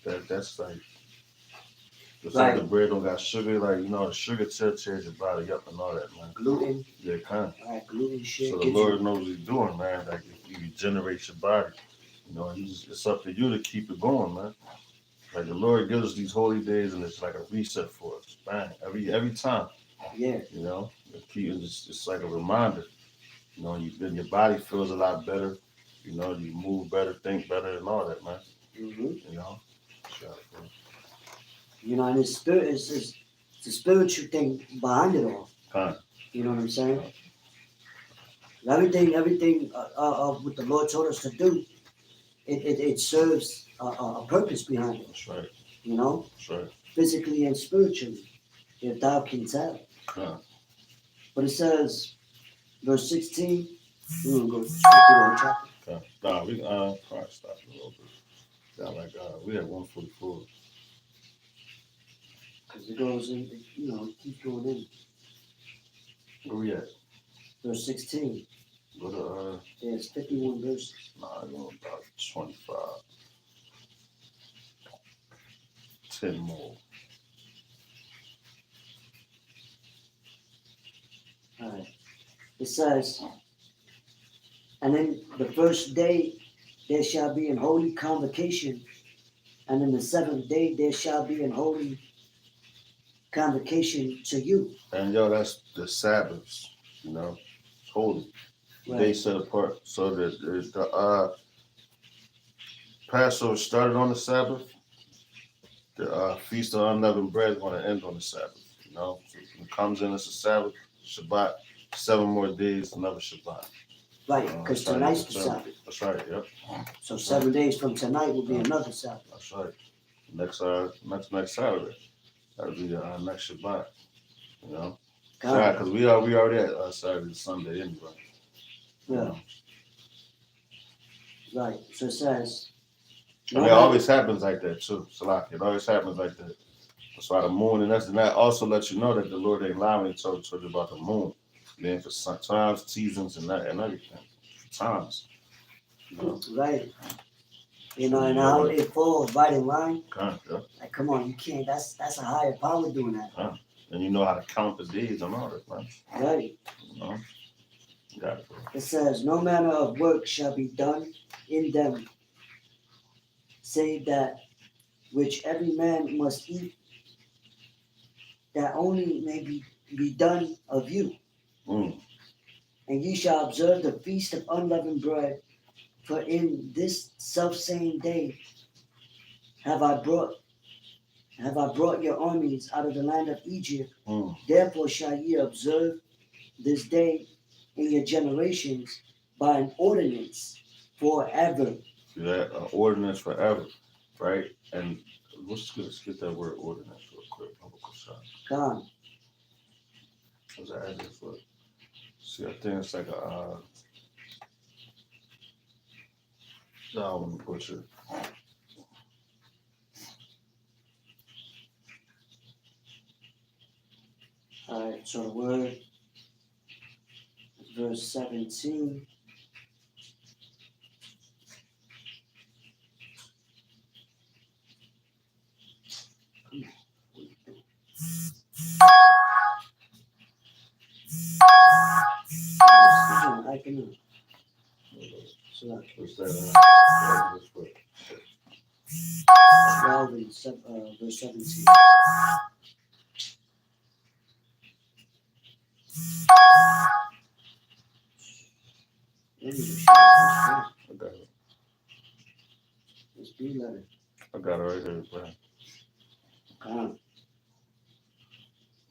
That's like. Just like the bread don't got sugar, the sugar tears your body up and all that, man. Gluten. Yeah, kind of. Right, gluten shit. So the Lord knows what He's doing, man. Like if you regenerate your body, it's up to you to keep it going, man. Like the Lord gives us these holy days, and it's like a reset for us, bang, every time. Yeah. It's like a reminder. Then your body feels a lot better. You move better, think better, and all that, man. And the spirit is the spiritual thing behind it all. You know what I'm saying? Everything what the Lord told us to do, it serves a purpose behind it. That's right. That's right. Physically and spiritually, if thou can tell. But it says, verse 16, we're going to go straight through the whole chapter. Nah, we probably stop a little bit. We have 144. Because it goes in, it keeps going in. Where we at? Verse 16. Go to There's 51 verses. I know about 25. 10 more. All right. It says, and in the first day there shall be an holy convocation, and in the seventh day there shall be an holy convocation to you. And yo, that's the Sabbaths, you know, it's holy. Right. They set apart. So that the Passover started on the Sabbath. The Feast of Unleavened Bread is going to end on the Sabbath. You know, so it comes in as a Sabbath, Shabbat, 7 more days, another Shabbat. Right, because tonight's the Sabbath. That's right, yep. So 7 days from tonight will be another Sabbath. That's right. Next Saturday. That'll be the next Shabbat. You know? Because we already at Saturday to Sunday anyway. Yeah. You know? Right. So it says. And it always happens like that too. Salaki. It always happens like that. That's why the moon, and that also lets you know that the Lord ain't lying when he told you about the moon. Then for some times, seasons, and everything. Times. You know? Right. You know, and how it falls right in line. Yeah. Like, come on, you can't. That's a higher power doing that. And you know how to count the days and all that, man. Right. You know? You got it. It says, no manner of work shall be done in them, save that which every man must eat, that only may be done of you. Mm. And ye shall observe the feast of unleavened bread, for in this selfsame day have I brought your armies out of the land of Egypt. Mm. Therefore shall ye observe this day in your generations by an ordinance forever. See that? Ordinance forever, right? And let's get that word ordinance real quick. God. What's that address for? See, I think it's like a I don't want to butcher. All right, so the word, verse 17. I can. What's that? 12 and verse 17. I got it. It's B letter. I got it right here, bro. Come.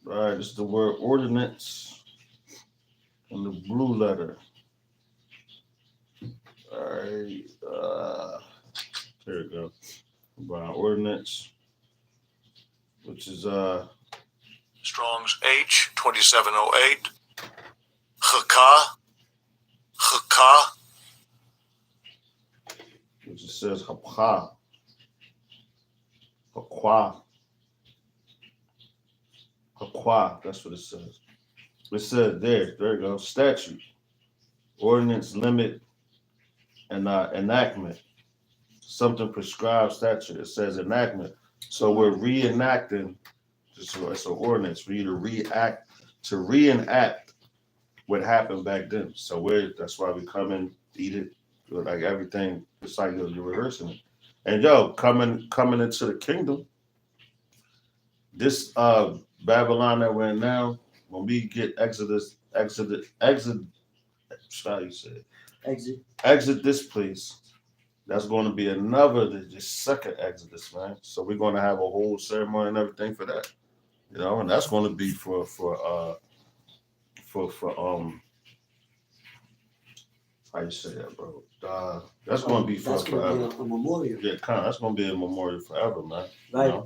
All right, this is the word ordinance in the blue letter. All right, there we go. By ordinance, which is Strong's H2708. Chaka. which it says hapcha, hakwa. That's what it says. It says there you go. Statute, ordinance, limit, and enactment. Something prescribed statute. It says enactment. So we're reenacting. It's an ordinance for you to reenact what happened back then. So that's why we come and eat it, like everything. It's like you're rehearsing it. And coming into the kingdom, this Babylon that we're in now, when we get exit, how you say it? Exit this place. That's going to be the second Exodus, man. So we're going to have a whole ceremony and everything for that, and that's going to be for how you say that, bro? That's going to be for forever. A memorial. Yeah, that's going to be a memorial forever, man. Right.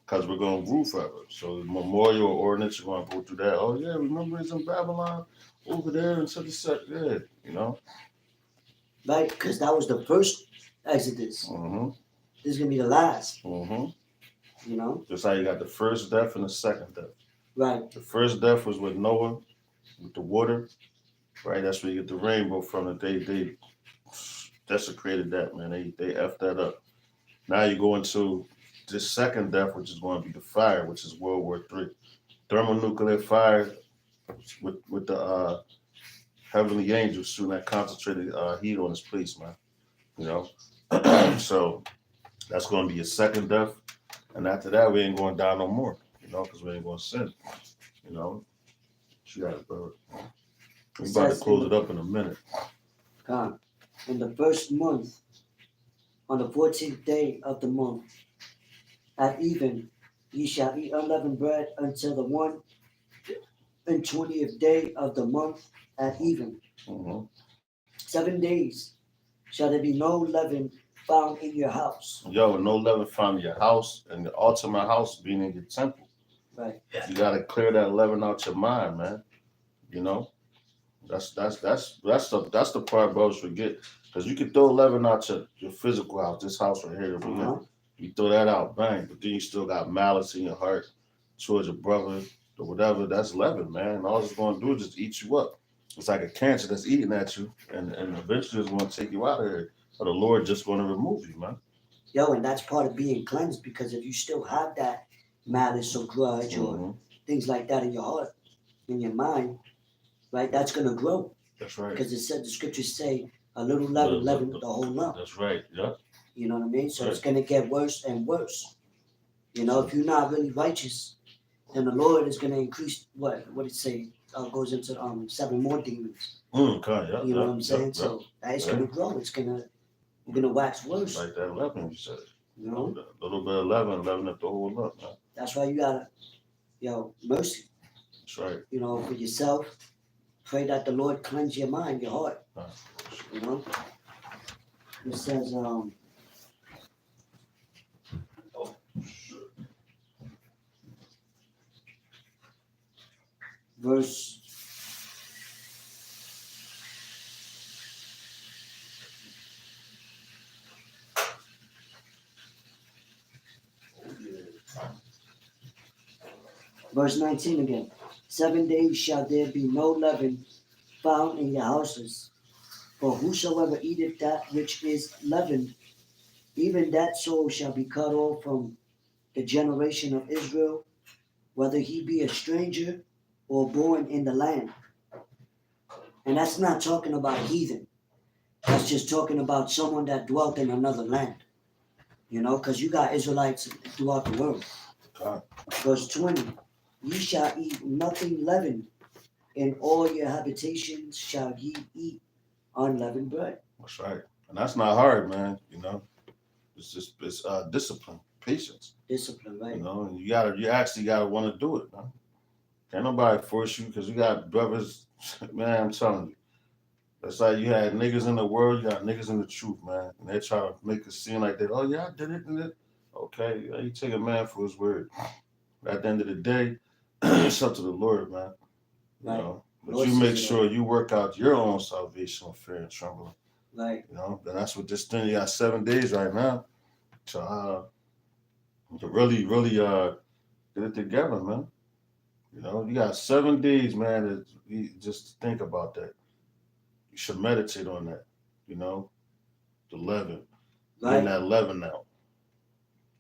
Because we're going to rule forever. So the memorial ordinance, you're going to go through that. Oh yeah, remember it's in Babylon over there and such and such. Yeah, Right, because that was the first Exodus. Mm-hmm. This is gonna be the last. Mm-hmm. Just how you got the first death and the second death. Right. The first death was with Noah, with the water. Right, that's where you get the rainbow from. That they desecrated that, man. They effed that up. Now you go into this second death, which is going to be the fire, which is World War III. Thermonuclear fire with the heavenly angels shooting that concentrated heat on his place, man. You know, so that's going to be a second death, and after that, we ain't going to die no more. You know, because we ain't going to sin. You know, she got it, bro. We It about to says close it up in a minute. God, in the first month, on the 14th day of the month, at even, ye shall eat unleavened bread until the 1 and 20th day of the month at even. Mm-hmm. 7 days shall there be no leaven found in your house. Yo, no leaven found in your house, and the ultimate house being in your temple. Right. You got to clear that leaven out your mind, man. You know, that's the part brothers forget, because you can throw leaven out your physical house, this house right here. Uh-huh. You throw that out, bang, but then you still got malice in your heart towards your brother or whatever. That's leaven, man. And all it's going to do is just eat you up. It's like a cancer that's eating at you, and eventually it's going to take you out of here. Or the Lord just going to remove you, man. Yo, and that's part of being cleansed, because if you still have that malice or grudge or Mhm. things like that in your heart, in your mind, right, that's going to grow. That's right. Because it said, the scriptures say, a little leaven leaven the whole lump. That's right. Yeah. You know what I mean? So Right. it's going to get worse and worse. You know, if you're not really righteous, then the Lord is going to increase what it say goes into 7 more demons. Okay, yeah, You know yeah, what I'm saying? yeah, So it's yeah. going to grow. You're going to wax worse. Like that leaven, you said. You know? A little bit of leaven up the whole lump, man. That's why you got to, mercy. That's right. You know, for yourself. Pray that the Lord cleanse your mind, your heart. You know? It says, verse Verse 19 again. 7 days shall there be no leaven found in your houses. For whosoever eateth that which is leavened, even that soul shall be cut off from the generation of Israel, whether he be a stranger or born in the land. And that's not talking about heathen. That's just talking about someone that dwelt in another land. You know, because you got Israelites throughout the world. God. Verse 20. Ye shall eat nothing leavened. In all your habitations shall ye eat unleavened bread. That's right. And that's not hard, man. You know, it's discipline, patience. Discipline, right? You know, and you actually gotta want to do it, man. Can't nobody force you, because you got brothers, man. I'm telling you, that's like you had niggas in the world, you got niggas in the truth, man. And they try to make it seem like that. Oh yeah, I did it. Okay, yeah, you take a man for his word. But at the end of the day, it's up to the Lord, man. You Right. know, but Lord you make says it sure all. you work out your own salvation with fear and trembling. Right. You know, and that's what this thing. You got 7 days right now to really get it together, man. You know, you got 7 days, man. Just think about that. You should meditate on that. You know, the leaven, getting Right. that leaven out.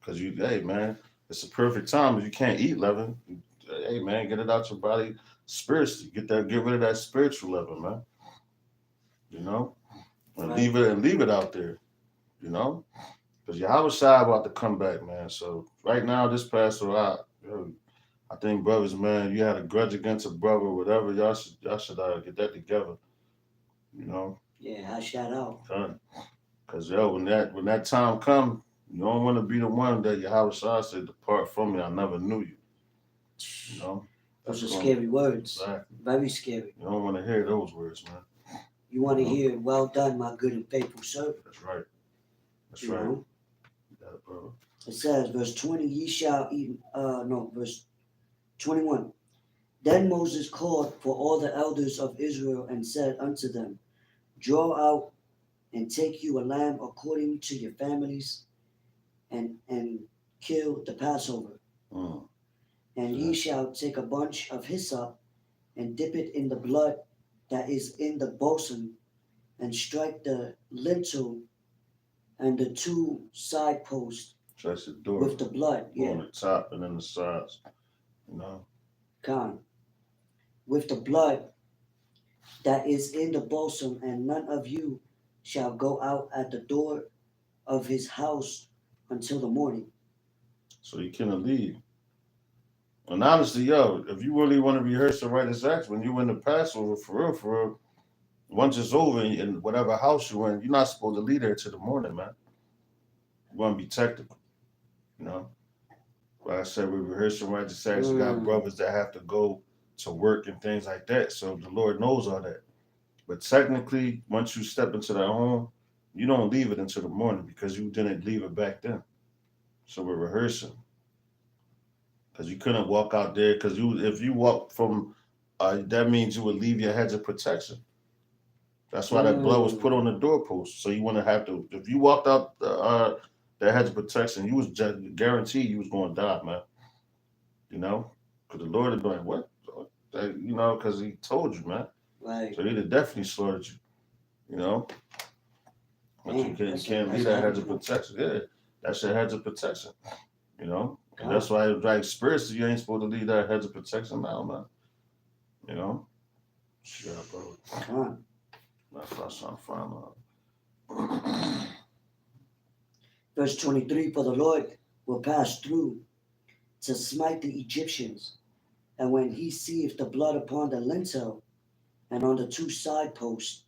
Because hey, man, it's a perfect time. If you can't eat leaven, hey, man, get it out your body spiritually. Get rid of that spiritual leaven, man. You know, and Right. leave it out there. You know, because Yahweh Shai about to come back, man. So right now, this pastor, I think brothers, man, you had a grudge against a brother, or whatever. Y'all should get that together. You know. Yeah, hash that out. Because when that time come, you don't want to be the one that Yahweh Shai said, "Depart from me, I never knew you." You know. Those are scary words. Exactly. Very scary. You don't want to hear those words, man. You want to hear, "Well done, my good and faithful servant." That's right. That's You right. know? You got it, brother. It says, verse 20, ye shall eat, verse 21. Then Moses called for all the elders of Israel and said unto them, draw out and take you a lamb according to your families, and kill the Passover. And ye shall take a bunch of hyssop and dip it in the blood that is in the bosom, and strike the lintel and the two side posts So that's the door with the blood. on Yeah, the top and then the sides. You know. con. With the blood that is in the bosom, and none of you shall go out at the door of his house until the morning. So you cannot leave. And honestly, yo, if you really want to rehearse the righteous acts when you in the Passover, for real, once it's over in whatever house you're in, you're not supposed to leave there till the morning, man. You want to be technical, you know. Like I said, we rehearsing righteous acts. You got brothers that have to go to work and things like that. So the Lord knows all that. But technically, once you step into that home, you don't leave it until the morning because you didn't leave it back then. So we're rehearsing. Because you couldn't walk out there because if you walk from that means you would leave your hedge of protection. That's why that blood was put on the doorpost. So you wouldn't have to. If you walked out that hedge of protection, you was guaranteed you was going to die, man. You know, because the Lord would be like, what? You know, because He told you, man. Right. So He'd have definitely slaughtered you. You know, but Man, you that's can't leave that hedge of protection. Yeah, that's your hedge of protection. You know, and that's why like spirits, you ain't supposed to leave that hedge of protection now, man. You know, yeah, bro. Con. That's what I'm trying to find out. Verse 23, for the Lord will pass through to smite the Egyptians, and when he seeth the blood upon the lintel and on the two side posts,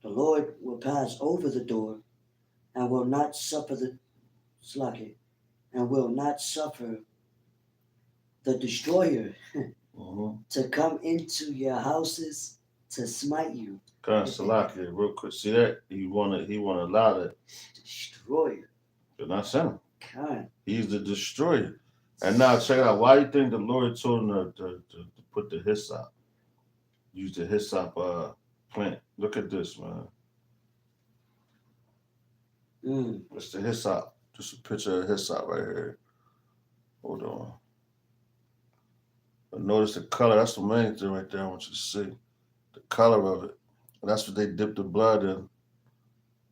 the Lord will pass over the door and will not suffer and will not suffer the destroyer to come into your houses to smite you. God, Salakia, real quick. See that? He wanna allow that. Destroyer. They're not sinning. God. He's the destroyer. And now check it out. Why do you think the Lord told him to put the hyssop? Use the hyssop plant. Look at this, man. It's the hyssop. Just a picture of hyssop right here. Hold on. But notice the color. That's the main thing right there I want you to see. The color of it. And that's what they dip the blood in.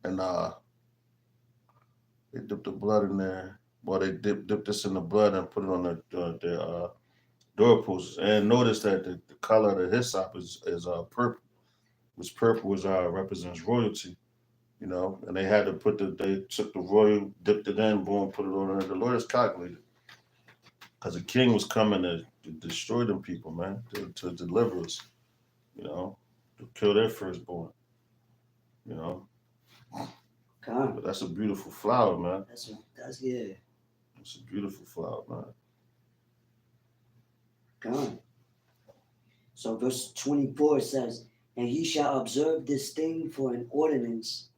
And they dip the blood in there. Well, they dip this in the blood and put it on the doorposts. And notice that the color of the hyssop is purple. Which purple represents royalty. You know, and they had to they took the royal, dipped it in, boom, put it on there. The Lord is calculated. Because the king was coming to destroy them people, man, to deliver us, you know, to kill their firstborn, you know. God. But that's a beautiful flower, man. That's yeah. It's a beautiful flower, man. God. So verse 24 says, and ye shall observe this thing for an ordinance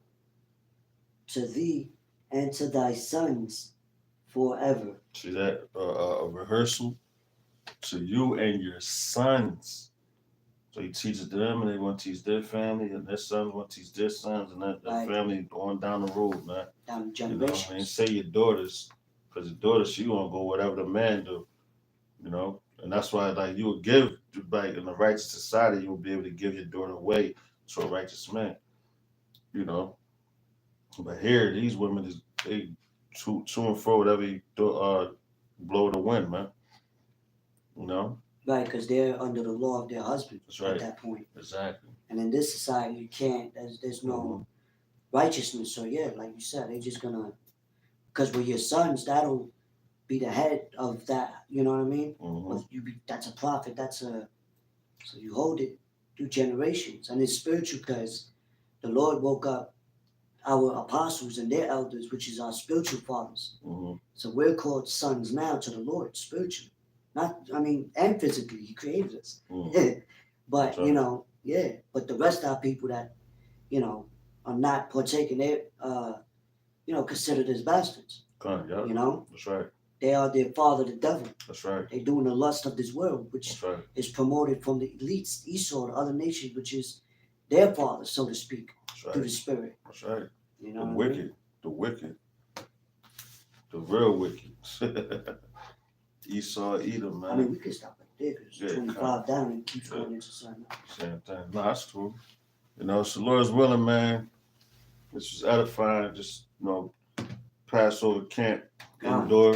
to thee and to thy sons forever. See that? A rehearsal to you and your sons. So he teaches them, and they want to teach their family, and their sons want to teach their sons, and that family going down the road, man. Down generations. You know, and say your daughters, because the daughters, she gonna go whatever the man do, you know. And that's why, like, you would give, like, in a righteous society, you will be able to give your daughter away to a righteous man, you know. But here, these women, they to and fro, whatever you blow the wind, man. You know? Right, because they're under the law of their husband at that point. Exactly. And in this society, you can't, there's no righteousness. So, yeah, like you said, they're just going to, because with your sons, that'll be the head of that, you know what I mean? That's a prophet, so you hold it through generations. And it's spiritual because the Lord woke up our apostles and their elders, which is our spiritual fathers. So we're called sons now to the Lord, spiritually. And physically, He created us. But, you know, but the rest are people that, you know, are not partaking, they're, you know, considered as bastards. You know? That's right. They are their father, the devil. That's right. They're doing the lust of this world, which is promoted from the elites, Esau, the other nations, which is their father, so to speak, through the spirit. That's right. You know, the wicked, the real wicked. Esau, Edom, man. I mean, we could stop there, 'cause Yeah, 25 down and keeps Yeah. going into something else. Same thing. No, that's true. You know, so Lord's willing, man. This was edifying. Just, Passover camp God. indoor.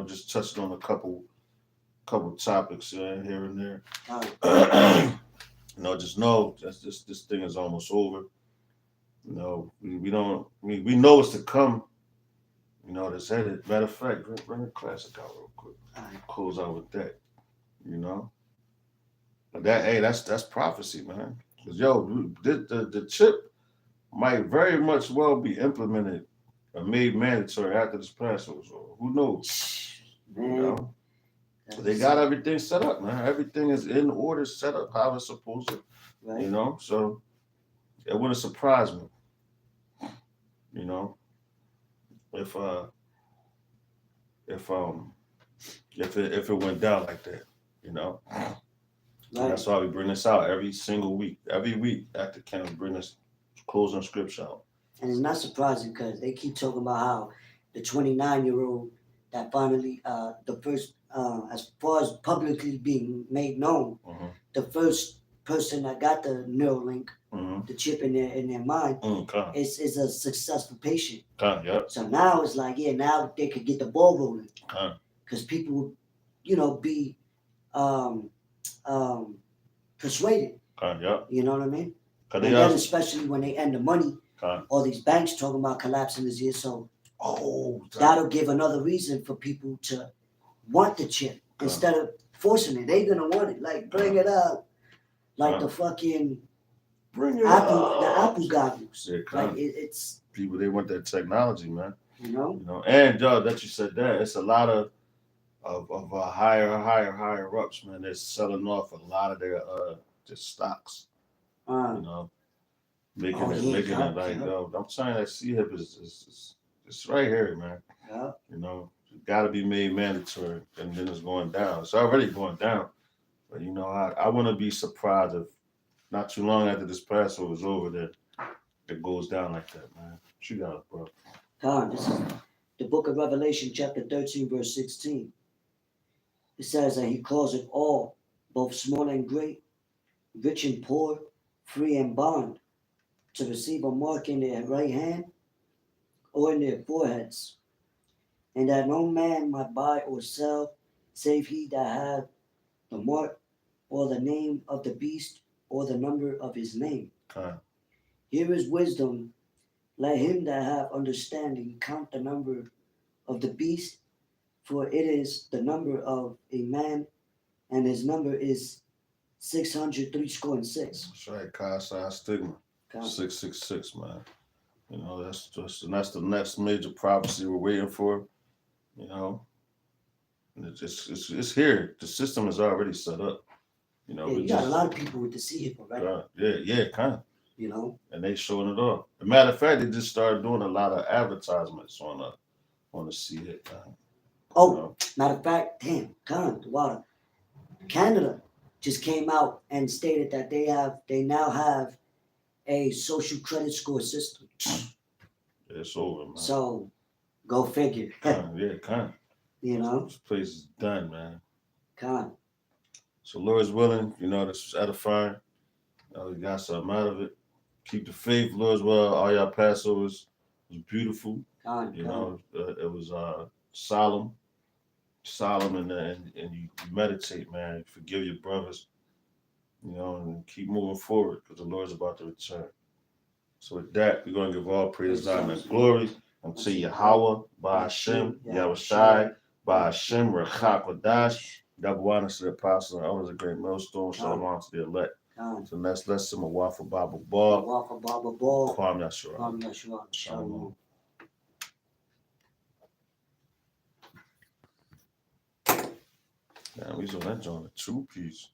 Just touching on a couple topics here and there. God. Just know this thing is almost over. We don't we know it's to come. That's headed. Matter of fact, bring the classic out real quick. All right. Close out with that. But that's prophecy, man. Cause the chip might very much well be implemented or made mandatory after this Passover. So who knows? Man, They got everything set up, man. Everything is in order, set up how it's supposed to. right. So it wouldn't surprise me. If if it went down like that. Right. That's why we bring this out every single week. Every week after camp, we bring this closing scripture out. And it's not surprising because they keep talking about how the 29-year-old that finally, the first, as far as publicly being made known, Mm-hmm. the first person that got the Neuralink, Mm-hmm. the chip in their mind, Okay. is a successful patient. Okay. Yep. So now it's like, now they could get the ball rolling Okay. because people, be persuaded. Okay. Yep. You know what I mean? Okay. And then especially when they end the money, Okay. all these banks talking about collapsing this year. So Oh. that'll give another reason for people to want the chip instead of forcing it. They're gonna want it. Like bring it up, like the fucking Bring it Apple goggles. Yeah, Like it's people, they want that technology, man. you know. And that you said that, it's a lot of higher ups, man. They're selling off a lot of their just stocks. Making it like I'm saying that C-hip is it's right here, man. Yeah. It's got to be made mandatory, and then it's going down. It's already going down, but I wouldn't be surprised if not too long after this Passover is over that it goes down like that, man. What you got, bro? This is the book of Revelation, chapter 13, verse 16. It says that he calls it all, both small and great, rich and poor, free and bond, to receive a mark in their right hand or in their foreheads, and that no man might buy or sell, save he that hath the mark or the name of the beast or the number of his name. Okay. Here is wisdom. Let him that have understanding count the number of the beast, for it is the number of a man, and his number is 636. That's right, Kai Stigma. 666, man. That's the next major prophecy we're waiting for. And it's here. The system is already set up. You got a lot of people with the C-hip already. Yeah, kind of. And they showing it off. As a matter of fact, they just started doing a lot of advertisements on the C-hip. Matter of fact, damn, wow. Canada just came out and stated that they now have a social credit score system. It's over, man. So, go figure. Kind. This place is done, man. So, Lord's willing, this was edifying. We got something out of it. Keep the faith, Lord's well. All y'all Passovers was beautiful. It was solemn, and you meditate, man. You forgive your brothers, and keep moving forward because the Lord's about to return. So with that, we're going to give all praise, honor, and glory unto Yahweh, Ba'ashem, Yahushai, Ba'ashem, Rechak Wadash, double honor to the apostles and elders, a great millstone, shalom to the elect. So let's some Wafa Baba Ball. Kwam Yashua. Shalom. Damn, we on that joint a 2-piece.